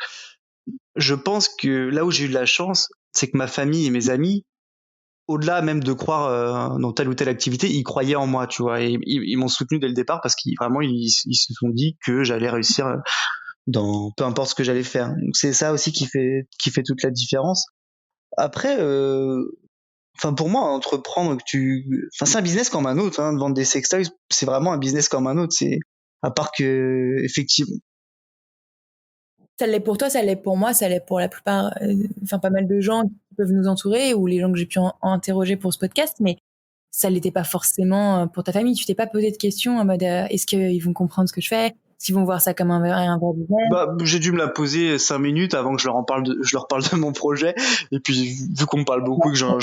je pense que là où j'ai eu de la chance, c'est que ma famille et mes amis, au-delà même de croire dans telle ou telle activité, ils croyaient en moi, tu vois, et ils m'ont soutenu dès le départ parce qu'ils vraiment ils se sont dit que j'allais réussir dans peu importe ce que j'allais faire. Donc c'est ça aussi qui fait toute la différence. Après, enfin pour moi, entreprendre, c'est un business comme un autre, hein, de vendre des sextoys, c'est vraiment un business comme un autre. C'est à part que effectivement. Ça l'est pour toi, ça l'est pour moi, ça l'est pour la plupart, pas mal de gens qui peuvent nous entourer ou les gens que j'ai pu interroger pour ce podcast. Mais ça l'était pas forcément pour ta famille. Tu t'es pas posé de questions en mode est-ce qu'ils vont comprendre ce que je fais? Est-ce qu'ils vont voir ça comme un vrai business? J'ai dû me la poser 5 minutes avant que je leur parle de mon projet. Et puis, vu qu'on me parle beaucoup, que j'en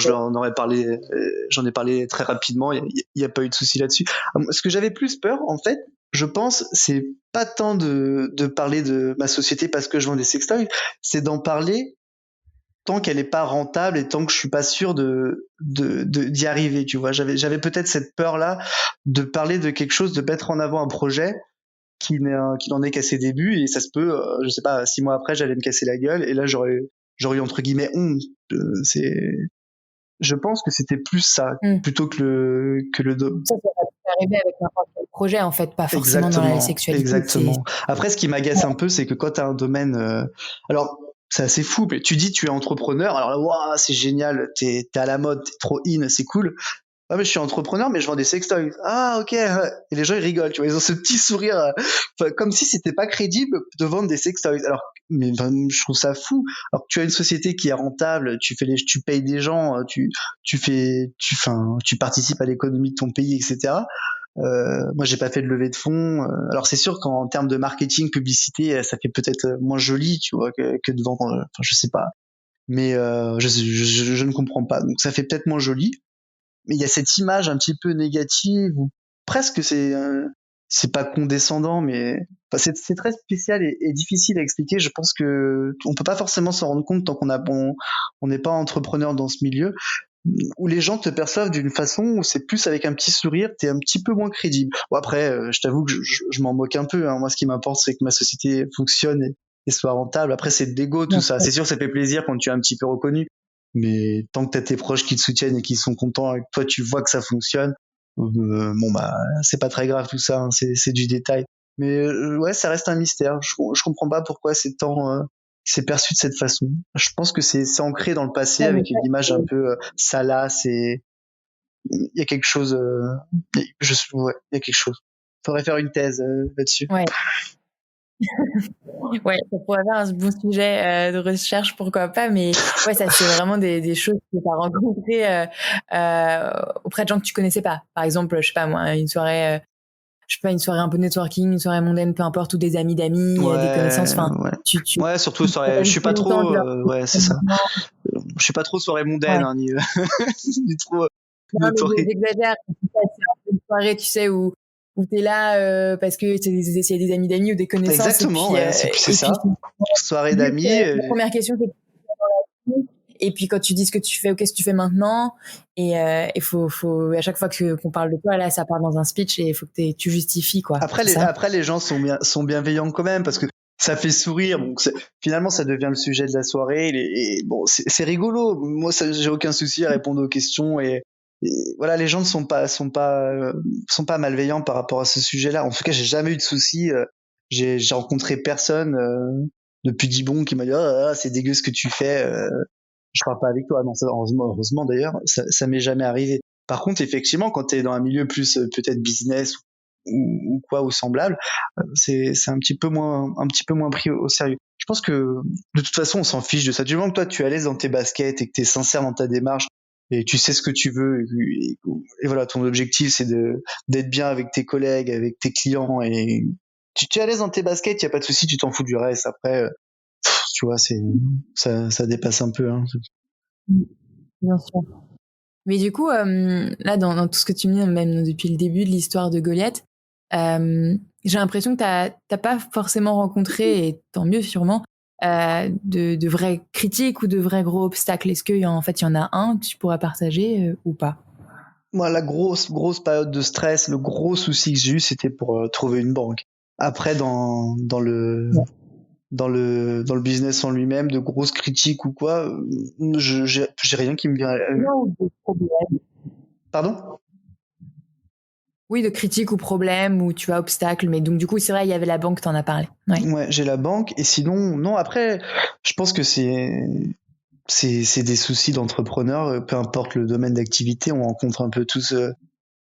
ai parlé très rapidement, il y a pas eu de souci là-dessus. Ce que j'avais plus peur, en fait, je pense, c'est pas tant de parler de ma société parce que je vends des sextoys, c'est d'en parler tant qu'elle est pas rentable et tant que je suis pas sûr d'y arriver, tu vois. J'avais peut-être cette peur-là de parler de quelque chose, de mettre en avant un projet qui n'en est qu'à ses débuts, et ça se peut, je sais pas, 6 mois après, j'allais me casser la gueule, et là, j'aurais eu entre guillemets honte. Je pense que c'était plus ça, plutôt que le Ça va arriver avec n'importe quel projet, en fait, pas forcément dans la sexualité. Exactement. Après, ce qui m'agace un peu, c'est que quand t'as un domaine, alors, c'est assez fou, mais tu dis tu es entrepreneur, alors là, waouh, c'est génial, t'es à la mode, t'es trop in, c'est cool. Ah, mais je suis entrepreneur, mais je vends des sextoys. Ah, ok. Et les gens, ils rigolent, tu vois. Ils ont ce petit sourire, comme si c'était pas crédible de vendre des sextoys. Alors, mais je trouve ça fou. Alors que tu as une société qui est rentable, tu payes des gens, tu participes à l'économie de ton pays, etc. Moi, j'ai pas fait de levée de fonds. Alors, c'est sûr qu'en termes de marketing, publicité, ça fait peut-être moins joli, tu vois, que de vendre. Enfin, je sais pas. Mais je ne comprends pas. Donc, ça fait peut-être moins joli. Mais il y a cette image un petit peu négative où presque c'est pas condescendant, mais enfin, c'est très spécial et difficile à expliquer. Je pense que on peut pas forcément s'en rendre compte tant on n'est pas entrepreneur dans ce milieu, où les gens te perçoivent d'une façon où c'est plus avec un petit sourire, t'es un petit peu moins crédible. Bon, après, je t'avoue que je m'en moque un peu, hein. Moi, ce qui m'importe, c'est que ma société fonctionne et soit rentable. Après, c'est de l'ego, tout ça. C'est sûr, ça fait plaisir quand tu es un petit peu reconnu. Mais tant que t'as tes proches qui te soutiennent et qui sont contents avec toi, tu vois que ça fonctionne. Bon, bah, c'est pas très grave tout ça, hein. C'est du détail. Mais ouais, ça reste un mystère. Je comprends pas pourquoi c'est perçu de cette façon. Je pense que c'est ancré dans le passé avec une image un peu salace, et il y a quelque chose. Ouais, il y a quelque chose. Faudrait faire une thèse là-dessus. Ouais. Ouais, ça pourrait faire un bon sujet de recherche, pourquoi pas, mais ouais, ça c'est vraiment des choses que tu as rencontrées auprès de gens que tu connaissais pas. Par exemple, je sais pas moi, une soirée un peu networking, une soirée mondaine, peu importe, ou des amis d'amis, des connaissances. Enfin, ouais. Ouais, surtout soirée. Je suis pas trop. Ouais, c'est ça. Je suis pas trop soirée mondaine, hein, ni trop. Non, mais j'exagère. C'est un peu une soirée, tu sais, où t'es là parce que c'est des amis d'amis ou des connaissances. Exactement, ouais, c'est ça. Soirée d'amis. La première question, c'est et puis quand tu dis ce que tu fais ou qu'est-ce que tu fais maintenant, et faut à chaque fois qu'on parle de toi, là ça part dans un speech et il faut que tu justifies, quoi. Après les gens sont bienveillants quand même, parce que ça fait sourire. Donc finalement ça devient le sujet de la soirée, et bon, c'est rigolo. Moi, j'ai aucun souci à répondre aux questions, et voilà, les gens ne sont pas malveillants par rapport à ce sujet-là. En tout cas, j'ai jamais eu de soucis. J'ai rencontré personne depuis Dibon qui m'a dit c'est dégueu ce que tu fais. Je parle pas avec toi. Non, ça, heureusement d'ailleurs, ça m'est jamais arrivé. Par contre, effectivement, quand t'es dans un milieu plus peut-être business ou quoi ou semblable, c'est un petit peu moins pris au sérieux. Je pense que de toute façon, on s'en fiche de ça. Du moment que toi tu es à l'aise dans tes baskets et que t'es sincère dans ta démarche et tu sais ce que tu veux, et voilà, ton objectif c'est d'être bien avec tes collègues, avec tes clients, et tu es à l'aise dans tes baskets, y a pas de souci, tu t'en fous du reste. Après, tu vois, ça dépasse un peu, hein. Bien sûr. Mais du coup, là, dans tout ce que tu me dis, même depuis le début de l'histoire de Goliath, j'ai l'impression que t'as pas forcément rencontré, et tant mieux sûrement, de vrais critiques ou de vrais gros obstacles. Est-ce qu'il y en a un que tu pourrais partager ou pas? Moi, la grosse période de stress, le gros souci que j'ai eu, c'était pour trouver une banque. Après, dans le business en lui-même, de grosses critiques ou quoi, j'ai rien qui me vient. Non, de problème. Pardon? Oui, de critiques ou problèmes, ou tu as obstacles, mais donc du coup, c'est vrai, il y avait la banque, t'en as parlé. Ouais, j'ai la banque, et sinon, non, après, je pense que c'est des soucis d'entrepreneur, peu importe le domaine d'activité, on rencontre un peu tous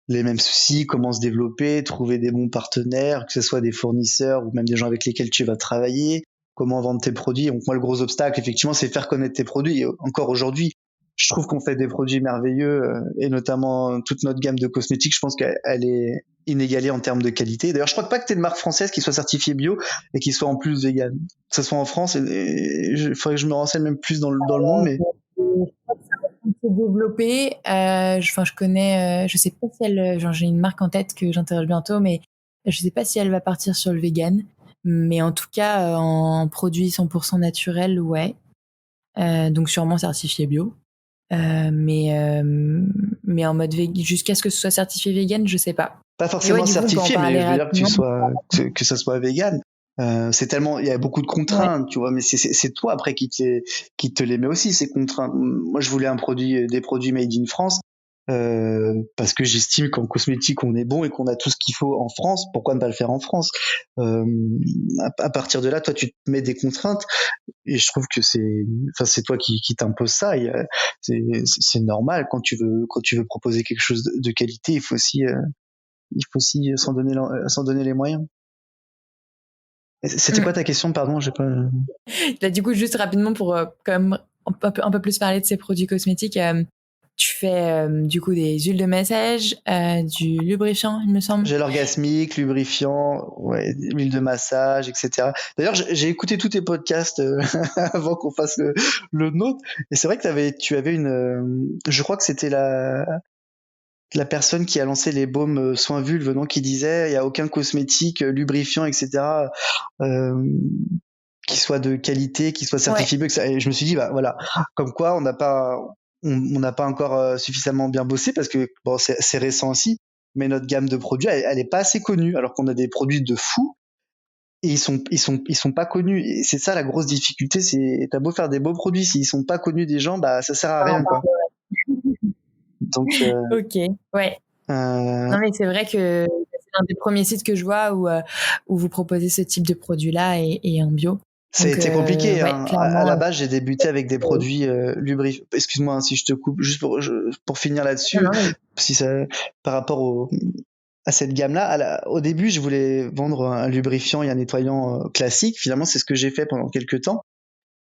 les mêmes soucis, comment se développer, trouver des bons partenaires, que ce soit des fournisseurs ou même des gens avec lesquels tu vas travailler, comment vendre tes produits. Donc moi, le gros obstacle, effectivement, c'est faire connaître tes produits. Et encore aujourd'hui, je trouve qu'on fait des produits merveilleux et notamment toute notre gamme de cosmétiques. Je pense qu'elle est inégalée en termes de qualité. D'ailleurs, je crois pas que t'aies une marque française qui soit certifiée bio et qui soit en plus végane. Que ce soit en France, il faudrait que je me renseigne même plus dans le monde, mais Je crois que ça va se développer. Je connais, je sais pas si elle, genre j'ai une marque en tête que j'interroge bientôt, mais je sais pas si elle va partir sur le vegan. Mais en tout cas, en produits 100% naturels, ouais. Donc sûrement certifié bio. Mais en mode jusqu'à ce que ce soit certifié vegan, je sais pas. pas Mais ouais, forcément du coup, on peut en certifié, mais parler je veux dire rapidement. que ça soit vegan. C'est tellement, il y a beaucoup de Ouais. contraintes, tu vois, mais c'est toi après qui te les met aussi ces contraintes. Moi, je voulais des produits made in France, parce que j'estime qu'en cosmétique on est bon et qu'on a tout ce qu'il faut en France. Pourquoi ne pas le faire en France? euh, à partir de là, toi, tu te mets des contraintes et je trouve que c'est toi qui t'imposes ça. C'est normal quand tu veux proposer quelque chose de qualité, il faut aussi s'en donner les moyens. C'était quoi ta question, pardon, j'ai pas. Là, du coup, juste rapidement pour quand même un peu plus parler de ces produits cosmétiques, tu fais du coup des huiles de massage, du lubrifiant, il me semble. Gel orgasmique, lubrifiant, ouais, huile de massage, etc. D'ailleurs, j'ai écouté tous tes podcasts avant qu'on fasse le nôtre, et c'est vrai que tu avais je crois que c'était la personne qui a lancé les baumes soins vulve, non, qui disait il y a aucun cosmétique lubrifiant, etc. Euh, qui soit de qualité, qui soit Ouais. certifié bio, etc. Et je me suis dit bah voilà, comme quoi on n'a pas encore suffisamment bien bossé parce que bon c'est récent aussi, mais notre gamme de produits elle est pas assez connue alors qu'on a des produits de fou et ils sont pas connus et c'est ça la grosse difficulté, c'est t'as beau faire des beaux produits s'ils sont pas connus des gens bah ça sert à rien quoi. Donc Ok. Ouais. euh, Non, mais c'est vrai que c'est l'un des premiers sites que je vois où vous proposez ce type de produit-là et en bio. ça a Donc, été compliqué, ouais, hein. À clairement. la base, j'ai débuté avec des produits lubrifiants. Excuse-moi hein, si je te coupe, juste pour finir Non, là-dessus, non, si ça, par rapport à cette gamme-là, au début, je voulais vendre un lubrifiant et un nettoyant classique. Finalement, c'est ce que j'ai fait pendant quelques temps.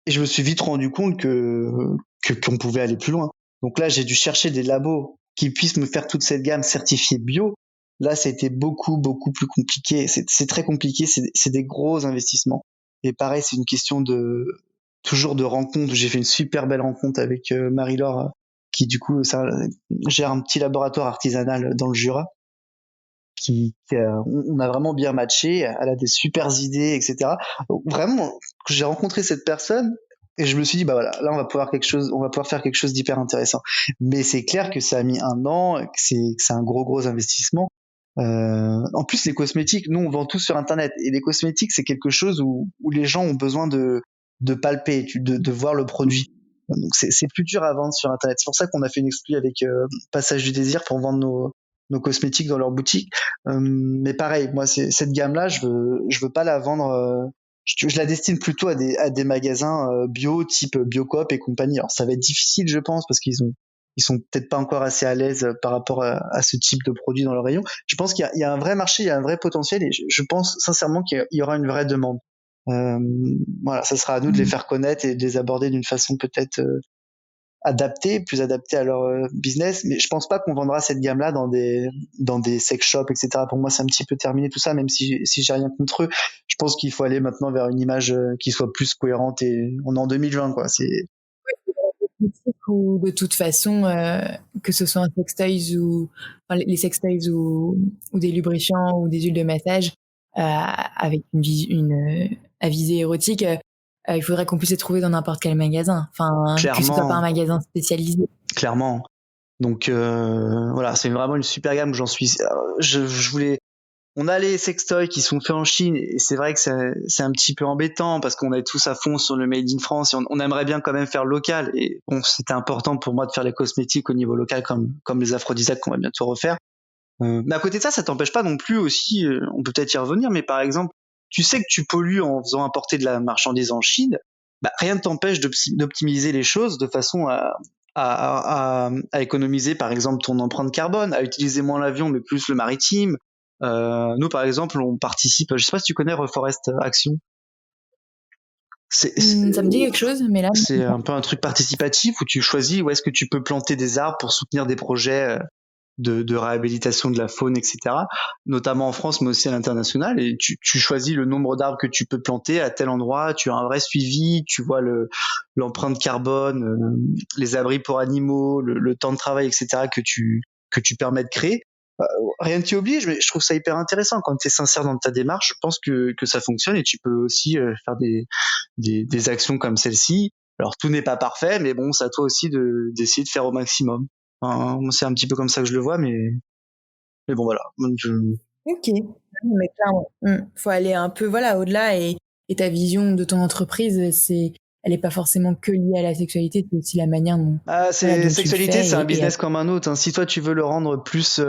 Et je me suis vite rendu compte qu'on pouvait aller plus loin. Donc là, j'ai dû chercher des labos qui puissent me faire toute cette gamme certifiée bio. Là, ça a été beaucoup plus compliqué. C'est très compliqué. C'est des gros investissements. Et pareil, c'est une question toujours de rencontre. J'ai fait une super belle rencontre avec Marie-Laure, qui du coup gère un petit laboratoire artisanal dans le Jura. On a vraiment bien matché. Elle a des super idées, etc. Donc, vraiment, j'ai rencontré cette personne et je me suis dit bah voilà, là on va pouvoir faire quelque chose d'hyper intéressant. Mais c'est clair que ça a mis un an, que c'est un gros investissement. En plus, les cosmétiques, nous on vend tout sur Internet et les cosmétiques c'est quelque chose où les gens ont besoin de palper, de voir le produit. Donc c'est plus dur à vendre sur Internet. C'est pour ça qu'on a fait une exclue avec Passage du Désir pour vendre nos cosmétiques dans leur boutique. Mais pareil, moi, cette gamme-là, je veux pas la vendre. Je la destine plutôt à des magasins bio, type Biocoop et compagnie. Alors, ça va être difficile, je pense, parce ils sont peut-être pas encore assez à l'aise par rapport à ce type de produit dans leur rayon. Je pense qu'il y a un vrai marché, il y a un vrai potentiel, et je pense sincèrement qu'il y aura une vraie demande. Euh, voilà, ça sera à nous de les faire connaître et de les aborder d'une façon peut-être plus adapté à leur business. Mais je pense pas qu'on vendra cette gamme-là dans des sex shops, etc. Pour moi, c'est un petit peu terminé tout ça, même si j'ai rien contre eux. Je pense qu'il faut aller maintenant vers une image qui soit plus cohérente et on est en 2020, quoi. ou de toute façon, que ce soit un sextoys enfin, les sextoys ou des lubrifiants ou des huiles de massage, avec à visée érotique, il faudrait qu'on puisse les trouver dans n'importe quel magasin. Enfin, que ce soit pas un Clairement, magasin spécialisé. clairement. Donc voilà, c'est vraiment une super gamme. J'en suis. Je voulais. On a les sextoys qui sont faits en Chine et c'est vrai que c'est un petit peu embêtant parce qu'on est tous à fond sur le made in France et on aimerait bien quand même faire local. Et bon, c'était important pour moi de faire les cosmétiques au niveau local comme les aphrodisiaques qu'on va bientôt refaire. Mais à côté de ça, ça t'empêche pas non plus aussi, on peut peut-être y revenir, mais par exemple, tu sais que tu pollues en faisant importer de la marchandise en Chine, bah, rien ne t'empêche d'optimiser les choses de façon à économiser par exemple ton empreinte carbone, à utiliser moins l'avion mais plus le maritime. Nous par exemple, on participe, je sais pas si tu connais Reforest Action. Ça me dit quelque chose, mais là. C'est un peu un truc participatif où tu choisis où est-ce que tu peux planter des arbres pour soutenir des projets de réhabilitation de la faune, etc. Notamment en France, mais aussi à l'international. Et tu choisis le nombre d'arbres que tu peux planter à tel endroit. Tu as un vrai suivi. Tu vois l'empreinte carbone, les abris pour animaux, le temps de travail, etc. que tu permets de créer. Rien ne t'y oblige, mais je trouve ça hyper intéressant. Quand tu es sincère dans ta démarche, je pense que ça fonctionne et tu peux aussi faire des actions comme celle-ci. Alors tout n'est pas parfait, mais bon, c'est à toi aussi d'essayer de faire au maximum. Enfin, c'est un petit peu comme ça que je le vois, mais bon voilà. Ok, mais clairement, faut aller un peu voilà au-delà et ta vision de ton entreprise, elle est pas forcément que liée à la sexualité, c'est aussi la manière dont voilà, dont tu le Sexualité, fais c'est un et business comme un autre. Hein. Si toi tu veux le rendre plus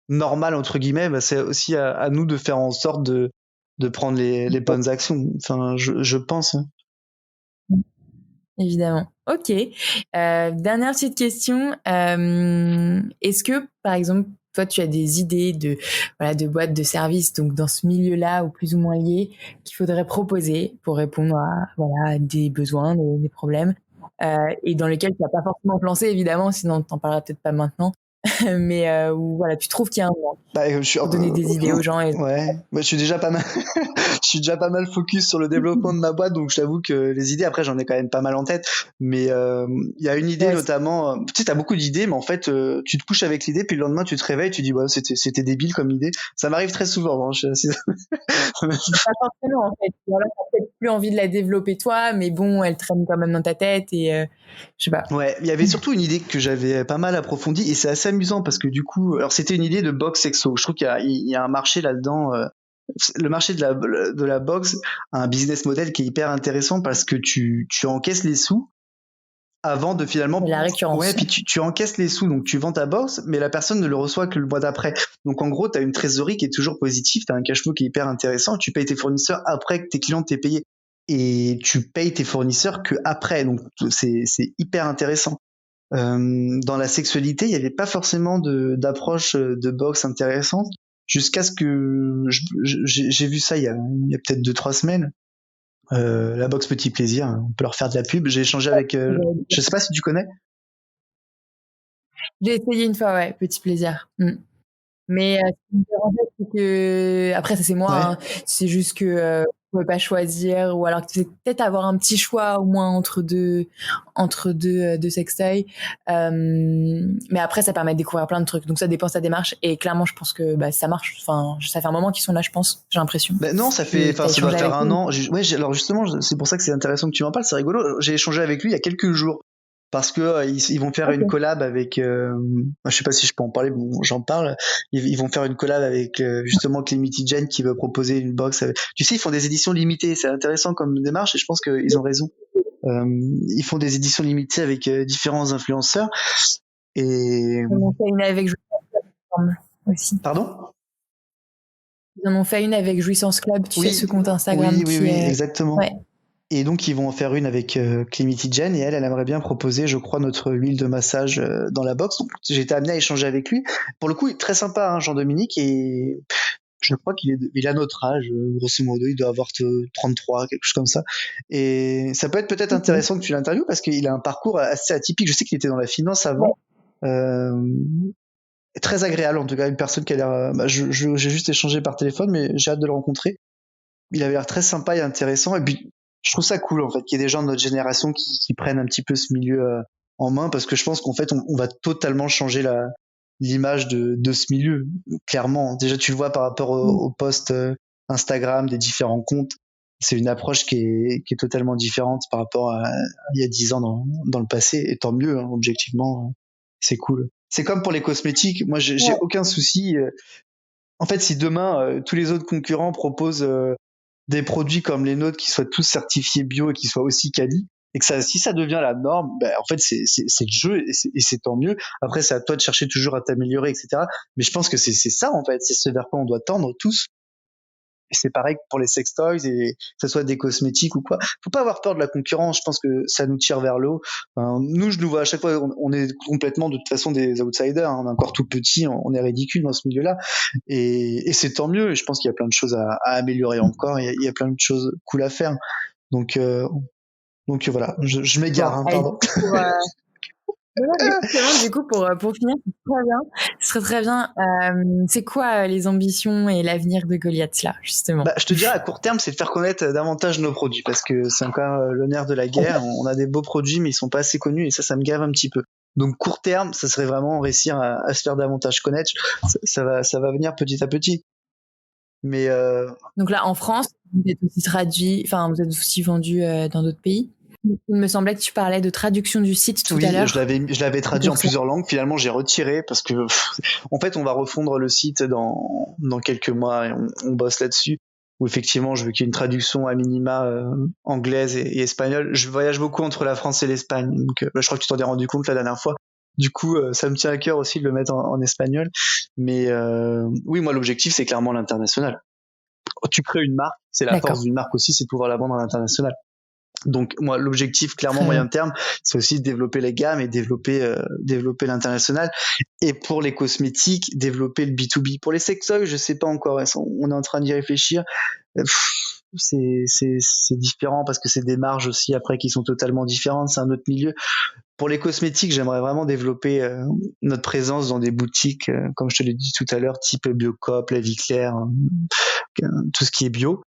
normal entre guillemets, bah, c'est aussi à nous de faire en sorte de prendre les bonnes actions. Enfin, je pense. Hein. évidemment. Ok. Dernière petite question. Est-ce que, par exemple, toi, tu as des idées de boîtes de services, donc dans ce milieu-là ou plus ou moins liés, qu'il faudrait proposer pour répondre à des besoins, des problèmes, et dans lesquels tu n'as pas forcément lancé, évidemment, sinon tu n'en parleras peut-être pas maintenant, mais où voilà, tu trouves qu'il y a un manque Bah, pour donner des idées aux gens. ouais, moi je suis déjà pas mal, je suis déjà pas mal focus sur le développement de ma boîte, donc je t'avoue que les idées, après j'en ai quand même pas mal en tête, mais il y a une idée Ouais, notamment, tu sais, t'as beaucoup d'idées, mais en fait tu te couches avec l'idée, puis le lendemain tu te réveilles, tu dis ouais c'était débile comme idée. Ça m'arrive très souvent. Hein, pas forcément, en fait. Voilà, t'as peut-être plus envie de la développer toi, mais bon, elle traîne quand même dans ta tête et je sais pas. Ouais, il y avait surtout une idée que j'avais pas mal approfondie et c'est assez amusant parce que du coup, alors c'était une idée de box sexo. Je trouve qu'il y a un marché là-dedans. Le marché de la box a un business model qui est hyper intéressant parce que tu encaisses les sous avant de Et finalement. la Ouais, récurrence. puis tu encaisses les sous, donc tu vends ta box, mais la personne ne le reçoit que le mois d'après. Donc en gros, tu as une trésorerie qui est toujours positive, tu as un cash flow qui est hyper intéressant, tu payes tes fournisseurs après que tes clients t'aient payé. Et tu payes tes fournisseurs que après, donc c'est hyper intéressant. Dans la sexualité, il n'y avait pas forcément d'approche de boxe intéressante jusqu'à ce que j'ai vu ça il y a peut-être 2-3 semaines. La boxe Petit Plaisir, on peut leur faire de la pub. J'ai échangé avec, je sais pas si tu connais. J'ai essayé une fois, ouais, petit plaisir. Mais ce qui me dérangeait, c'est que après ça c'est moi, Ouais. hein, c'est juste que on pouvait pas choisir ou alors que tu devais peut-être avoir un petit choix au moins entre deux sextoys. Mais après ça permet de découvrir plein de trucs. Donc ça dépend de sa démarche et clairement je pense que bah, ça marche. Enfin, ça fait un moment qu'ils sont là, je pense. J'ai l'impression. Ben non, Et enfin, t'as ça doit échangé faire avec un lui. an. Ouais, alors justement, c'est pour ça que c'est intéressant que tu m'en parles. C'est rigolo. J'ai échangé avec lui il y a quelques jours parce que ils vont faire une Ok. collab avec. Je sais pas si je peux en parler. Bon, j'en parle. Ils vont faire une collab avec justement Clemity Jane qui veut proposer une box. Tu sais, ils font des éditions limitées. C'est intéressant comme démarche et je pense qu'ils ont raison. Ils font des éditions limitées avec différents influenceurs et. Ils en ont fait une avec Jouissance Club aussi. Pardon? Ils en ont fait une avec Jouissance Club, tu sais, ce Oui, compte Instagram oui, oui, qui oui, est. exactement. Ouais. Et donc, ils vont en faire une avec Clemity Jen et elle aimerait bien proposer, je crois, notre huile de massage dans la box. Donc, j'ai été amené à échanger avec lui. Pour le coup, il est très sympa, hein, Jean-Dominique, et je crois il a notre âge, grosso modo, il doit avoir 33, quelque chose comme ça. Et ça peut être peut-être Ok. intéressant que tu l'interviewes parce qu'il a un parcours assez atypique. Je sais qu'il était dans la finance Ouais. avant. Euh, Très agréable, en tout cas, une personne qui a l'air. J'ai juste échangé par téléphone, mais j'ai hâte de le rencontrer. Il avait l'air très sympa et intéressant. Et puis, je trouve ça cool, en fait, qu'il y ait des gens de notre génération qui prennent un petit peu ce milieu en main, parce que je pense qu'en fait, on va totalement changer l'image de ce milieu, clairement. Déjà, tu le vois par rapport aux posts Instagram des différents comptes. C'est une approche qui est totalement différente par rapport à il y a 10 ans dans le passé. Et tant mieux, hein, objectivement, c'est cool. C'est comme pour les cosmétiques. Moi, j'ai Ouais. aucun souci. En fait, si demain, tous les autres concurrents proposent des produits comme les nôtres qui soient tous certifiés bio et qui soient aussi quali, et que si ça devient la norme, ben, en fait, c'est le jeu et c'est tant mieux. Après, c'est à toi de chercher toujours à t'améliorer, etc. Mais je pense que c'est ça, en fait. C'est ce vers quoi on doit tendre tous. Et c'est pareil pour les sextoys et que ce soit des cosmétiques ou quoi. Faut pas avoir peur de la concurrence. Je pense que ça nous tire vers le haut. Enfin, nous, je nous vois à chaque fois, on est complètement de toute façon des outsiders. Hein. On est encore tout petit, on est ridicule dans ce milieu-là. Et c'est tant mieux. Et je pense qu'il y a plein de choses à améliorer encore. Il y a plein de choses cool à faire. Donc, voilà, je m'égare, Bon, hein, allez, pardon. non, mais justement, du coup, pour finir, c'est très bien. Ce serait très bien. C'est quoi les ambitions et l'avenir de Goliath, là, justement? Bah, je te dirais à court terme, c'est de faire connaître davantage nos produits parce que c'est encore le nerf de la guerre. On a des beaux produits, mais ils sont pas assez connus et ça me gave un petit peu. Donc court terme, ça serait vraiment réussir à se faire davantage connaître. Ça va venir petit à petit. Mais Donc là, en France, vous êtes aussi traduit, enfin, vous êtes aussi vendu dans d'autres pays. Il me semblait que tu parlais de traduction du site tout à oui, l'heure. je l'avais traduit en plusieurs langues. Finalement, j'ai retiré parce que, en fait, on va refondre le site dans quelques mois et on bosse là-dessus. Où effectivement, je veux qu'il y ait une traduction à minima anglaise et espagnole. Je voyage beaucoup entre la France et l'Espagne, donc je crois que tu t'en es rendu compte la dernière fois. Du coup, ça me tient à cœur aussi de le mettre en espagnol. Mais oui, moi, l'objectif, c'est clairement l'international. Tu crées une marque, c'est la force D'accord. d'une marque aussi, c'est de pouvoir la vendre à l'international. Donc moi, l'objectif clairement Très bien. moyen terme, c'est aussi de développer les gammes et développer l'international. Et pour les cosmétiques, développer le B2B. Pour les sextoys, je sais pas encore. On est en train d'y réfléchir. C'est différent parce que c'est des marges aussi après qui sont totalement différentes. C'est un autre milieu. Pour les cosmétiques, j'aimerais vraiment développer notre présence dans des boutiques, comme je te l'ai dit tout à l'heure, type Biocop, La Vie Claire, tout ce qui est bio.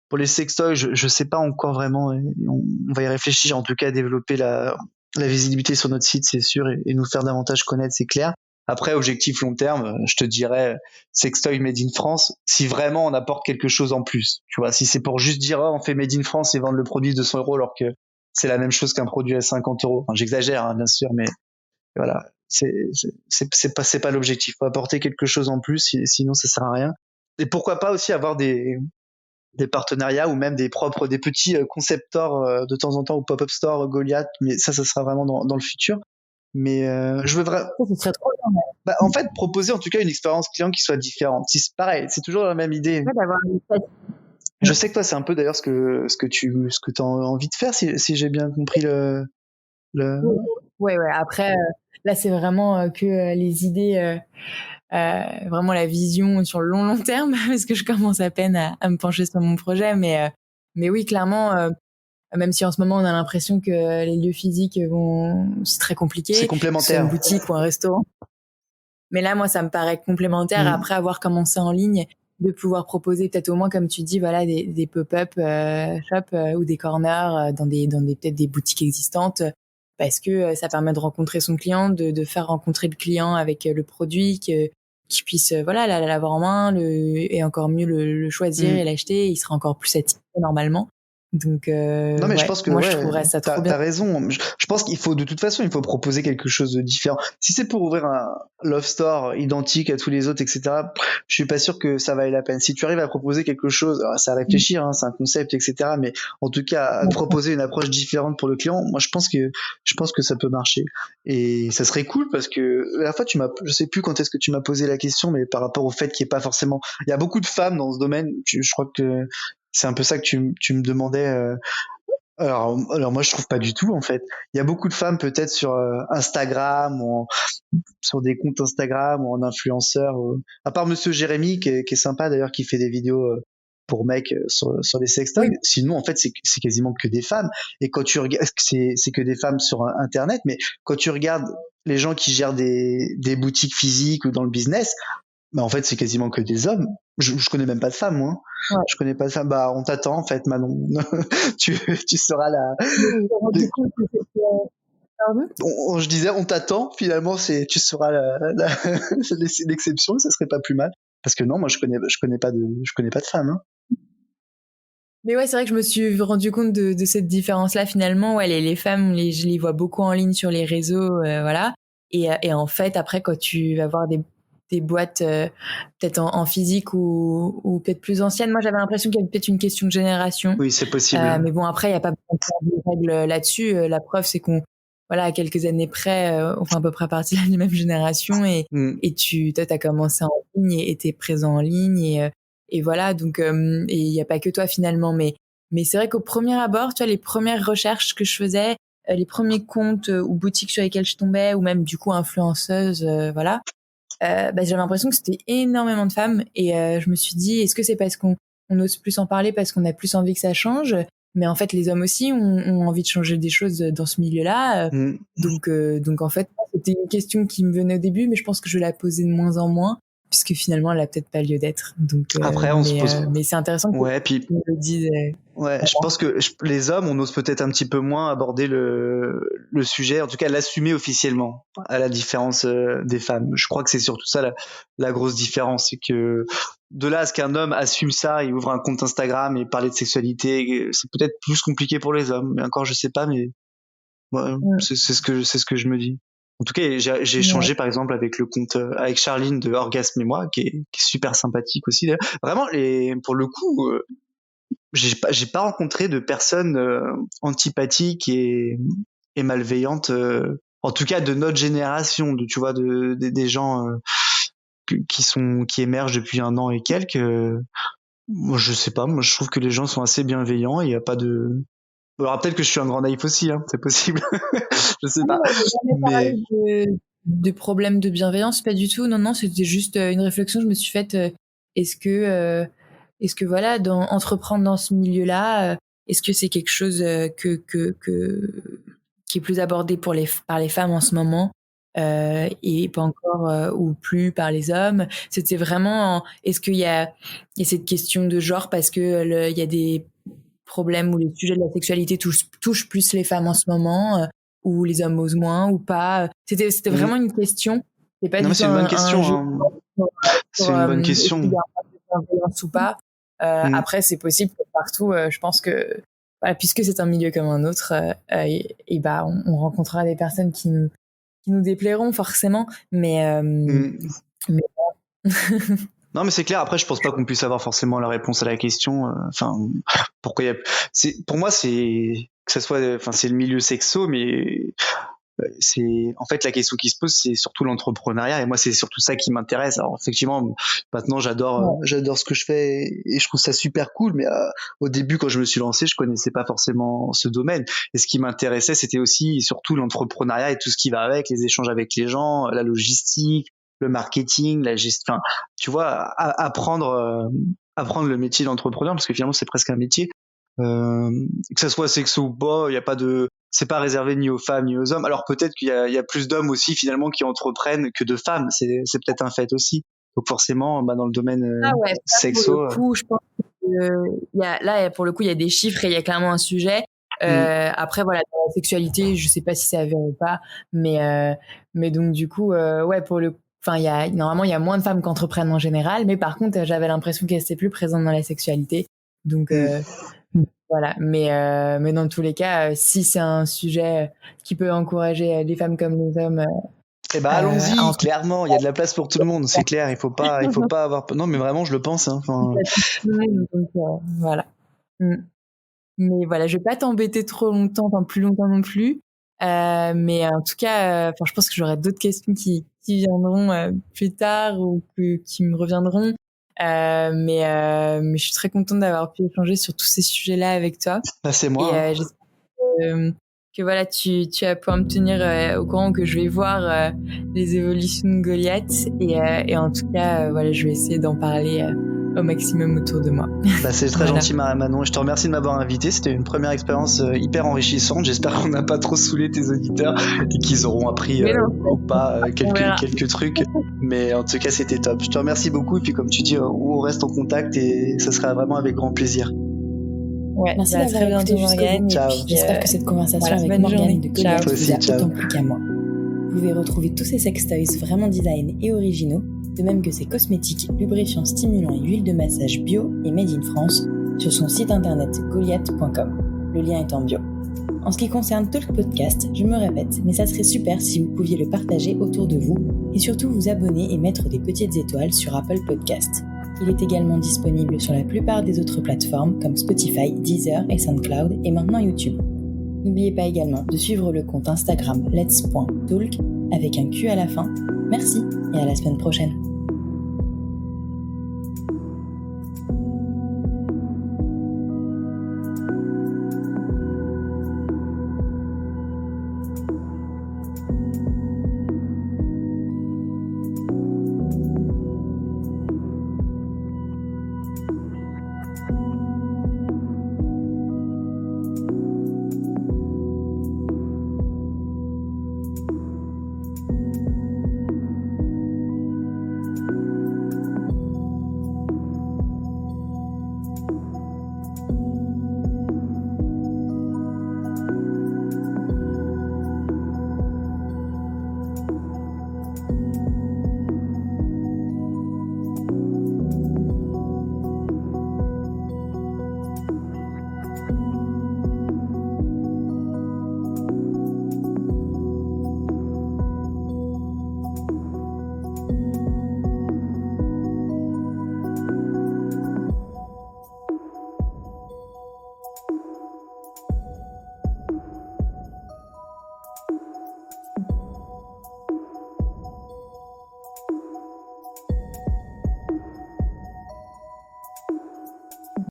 Pour les sextoys, je sais pas encore vraiment. On va y réfléchir. En tout cas, développer la visibilité sur notre site, c'est sûr, et nous faire davantage connaître, c'est clair. Après, objectif long terme, je te dirais sextoy made in France. Si vraiment on apporte quelque chose en plus, tu vois, si c'est pour juste dire oh, on fait made in France et vendre le produit 200 € alors que c'est la même chose qu'un produit à 50 €. Enfin, j'exagère, hein, bien sûr, mais voilà, c'est pas l'objectif. Faut apporter quelque chose en plus, sinon ça sert à rien. Et pourquoi pas aussi avoir des partenariats ou même des petits concept stores de temps en temps ou pop-up store Goliath, mais ça sera vraiment dans le futur. Mais je veux vraiment, Ça, ce serait trop bien. bah, en fait, proposer en tout cas une expérience client qui soit différente. Si c'est pareil, c'est toujours la même idée. Ouais, d'avoir une fête. Je sais que toi, c'est un peu d'ailleurs ce que tu as envie de faire, si j'ai bien compris le... Ouais, ouais. Après, là, c'est vraiment que les idées, vraiment la vision sur le long terme, parce que je commence à peine à me pencher sur mon projet. Mais oui, clairement, même si en ce moment on a l'impression que les lieux physiques c'est très C'est compliqué, que ce soit une complémentaire. boutique ou un restaurant. Mais là, moi, ça me paraît complémentaire. Mm. Après avoir commencé en ligne, de pouvoir proposer peut-être au moins, comme tu dis, voilà, des pop-up shops ou des corners dans des peut-être des boutiques existantes, parce que ça permet de rencontrer son client, de faire rencontrer le client avec le produit, qu'il puisse voilà l'avoir en main, et encore mieux le choisir et Mm. l'acheter. Il sera encore plus satisfait normalement. Donc Non, mais je ouais, pense que moi je ouais, trouverais ça trop bien. t'as raison. Je pense qu'il faut de toute façon, il faut proposer quelque chose de différent. Si c'est pour ouvrir un love store identique à tous les autres, etc., je suis pas sûr que ça vaille la peine. Si tu arrives à proposer quelque chose, alors, c'est à réfléchir, hein, c'est un concept, etc., mais en tout cas, à proposer une approche différente pour le client, moi je pense que ça peut marcher. Et ça serait cool parce que la fois je sais plus quand est-ce que tu m'as posé la question, mais par rapport au fait qu'il n'y ait pas forcément, il y a beaucoup de femmes dans ce domaine. Je crois que c'est un peu ça que tu me demandais. Alors moi je trouve pas du tout en fait. Il y a beaucoup de femmes peut-être sur Instagram sur des comptes Instagram ou en influenceur. À part Monsieur Jérémy qui est sympa d'ailleurs, qui fait des vidéos pour mecs sur les sextoys. Oui, Sinon en fait c'est quasiment que des femmes. Et quand tu regardes, c'est que des femmes sur Internet. Mais quand tu regardes les gens qui gèrent des boutiques physiques ou dans le business, bah en fait c'est quasiment que des hommes. Je connais même pas de femmes moi. ouais. Je connais pas de femmes. Bah on t'attend en fait Manon. Tu seras la. Je me suis rendu compte que c'était pardon. Je disais on t'attend. Finalement tu seras l'exception. Ça serait pas plus mal. Parce que non moi je connais pas de femmes. Hein. Mais ouais, c'est vrai que je me suis rendu compte de cette différence-là finalement. Ouais, les femmes, je les vois beaucoup en ligne sur les réseaux, voilà. Et en fait, après, quand tu vas voir des boîtes peut-être en physique ou peut-être plus anciennes, moi j'avais l'impression qu'il y avait peut-être une question de génération. Oui c'est possible. Mais bon, après, il n'y a pas de règles là-dessus. La preuve, c'est qu'on, voilà, à quelques années près, on fait à peu près partie de la même génération Mm. et toi, t'as commencé en ligne et t'es présent en ligne et voilà. Donc, et il n'y a pas que toi finalement, mais c'est vrai qu'au premier abord, tu vois, les premières recherches que je faisais, les premiers comptes ou boutiques sur lesquels je tombais ou même du coup influenceuses, voilà. Bah, j'avais l'impression que c'était énormément de femmes et je me suis dit, est-ce que c'est parce qu'on ose plus en parler parce qu'on a plus envie que ça change, mais en fait les hommes aussi ont envie de changer des choses dans ce milieu-là. Donc en fait c'était une question qui me venait au début, mais je pense que je la posais de moins en moins, puisque finalement elle a peut-être pas lieu d'être. Donc après on se pose mais c'est intéressant que puis tu me le dises. Ouais, je pense que les hommes, on ose peut-être un petit peu moins aborder le sujet, en tout cas l'assumer officiellement, à la différence des femmes. Je crois que c'est surtout ça la grosse différence, c'est que de là à ce qu'un homme assume ça, il ouvre un compte Instagram et parler de sexualité, c'est peut-être plus compliqué pour les hommes. Mais encore, je sais pas, mais ouais, c'est ce que je me dis. En tout cas, j'ai échangé par exemple avec le compte avec Charline de Orgasme et moi, qui est super sympathique aussi. D'ailleurs. Vraiment, pour le coup. J'ai pas rencontré de personnes antipathiques et malveillantes, en tout cas de notre génération, tu vois, des gens qui émergent depuis 1 an et quelques. Moi, je sais pas, moi je trouve que les gens sont assez bienveillants, il y a pas de. Alors peut-être que je suis un grand naïf aussi, hein, c'est possible, je sais pas. Mais de problèmes de bienveillance, pas du tout. Non, c'était juste une réflexion que je me suis faite. Est-ce que voilà, entreprendre dans ce milieu-là, est-ce que c'est quelque chose qui est plus abordé par les femmes en ce moment et pas encore ou plus par les hommes? C'était vraiment, est-ce qu'il y a cette question de genre parce que il y a des problèmes où les sujets de la sexualité touchent plus les femmes en ce moment, ou les hommes osent moins ou pas? C'était vraiment une question. C'est pas non, du mais tout c'est une bonne question. c'est une bonne question. Est-ce qu'il y a un peu de bienveillance ou pas? Après, c'est possible que partout, je pense que voilà, puisque c'est un milieu comme un autre, et bah, on rencontrera des personnes qui nous déplairont forcément, mais Non, mais c'est clair. Après, je pense pas qu'on puisse avoir forcément la réponse à la question. Enfin, pourquoi pour moi, c'est que ça soit, enfin, c'est le milieu sexo, mais c'est en fait la question qui se pose, c'est surtout l'entrepreneuriat. Et moi, c'est surtout ça qui m'intéresse. Alors, effectivement, maintenant, j'adore ce que je fais et je trouve ça super cool. Mais au début, quand je me suis lancé, je connaissais pas forcément ce domaine. Et ce qui m'intéressait, c'était aussi et surtout l'entrepreneuriat et tout ce qui va avec, les échanges avec les gens, la logistique, le marketing, la gestion. Enfin, tu vois, apprendre le métier d'entrepreneur, parce que finalement, c'est presque un métier. Que ça soit sexo ou pas, il y a pas de, c'est pas réservé ni aux femmes ni aux hommes. Alors peut-être qu'il y a plus d'hommes aussi finalement qui entreprennent que de femmes. C'est peut-être un fait aussi. Donc forcément, dans le domaine sexo. Pour le coup, je pense que là pour le coup il y a des chiffres et il y a clairement un sujet. Après voilà, dans la sexualité, je sais pas si c'est avéré ou pas, mais donc du coup pour le enfin normalement il y a moins de femmes qui entreprennent en général, mais par contre j'avais l'impression qu'elles étaient plus présentes dans la sexualité. Donc voilà, mais dans tous les cas, si c'est un sujet qui peut encourager les femmes comme les hommes, allons-y, clairement, il y a de la place pour tout le monde, c'est clair, il faut pas avoir peur. Non, mais vraiment, je le pense. Hein, donc, voilà. Mais voilà, je vais pas t'embêter trop longtemps, plus longtemps non plus. Mais en tout cas, je pense que j'aurai d'autres questions qui viendront plus tard ou qui me reviendront. Mais je suis très contente d'avoir pu échanger sur tous ces sujets-là avec toi. C'est moi. Et j'espère que voilà, tu vas pouvoir me tenir au courant, que je vais voir les évolutions de Goliath. Et en tout cas, voilà, je vais essayer d'en parler au maximum autour de moi. C'est très gentil, Manon. Je te remercie de m'avoir invité. C'était une première expérience hyper enrichissante. J'espère qu'on n'a pas trop saoulé tes auditeurs et qu'ils auront appris ou pas quelques trucs. Mais en tout cas, c'était top. Je te remercie beaucoup. Et puis, comme tu dis, on reste en contact et ça sera vraiment avec grand plaisir. Ouais, merci d'avoir écouté Morgane. J'espère que cette conversation avec Morgane de Goliath vous a autant plu qu'à moi. Vous pouvez retrouver tous ces sextoys vraiment design et originaux, de même que ses cosmétiques, lubrifiants, stimulants et huiles de massage bio et made in France sur son site internet goliath.com. Le lien est en bio. En ce qui concerne Talk Podcast, je me répète, mais ça serait super si vous pouviez le partager autour de vous et surtout vous abonner et mettre des petites étoiles sur Apple Podcast. Il est également disponible sur la plupart des autres plateformes comme Spotify, Deezer et SoundCloud et maintenant YouTube. N'oubliez pas également de suivre le compte Instagram lets.talk avec un Q à la fin. Merci et à la semaine prochaine.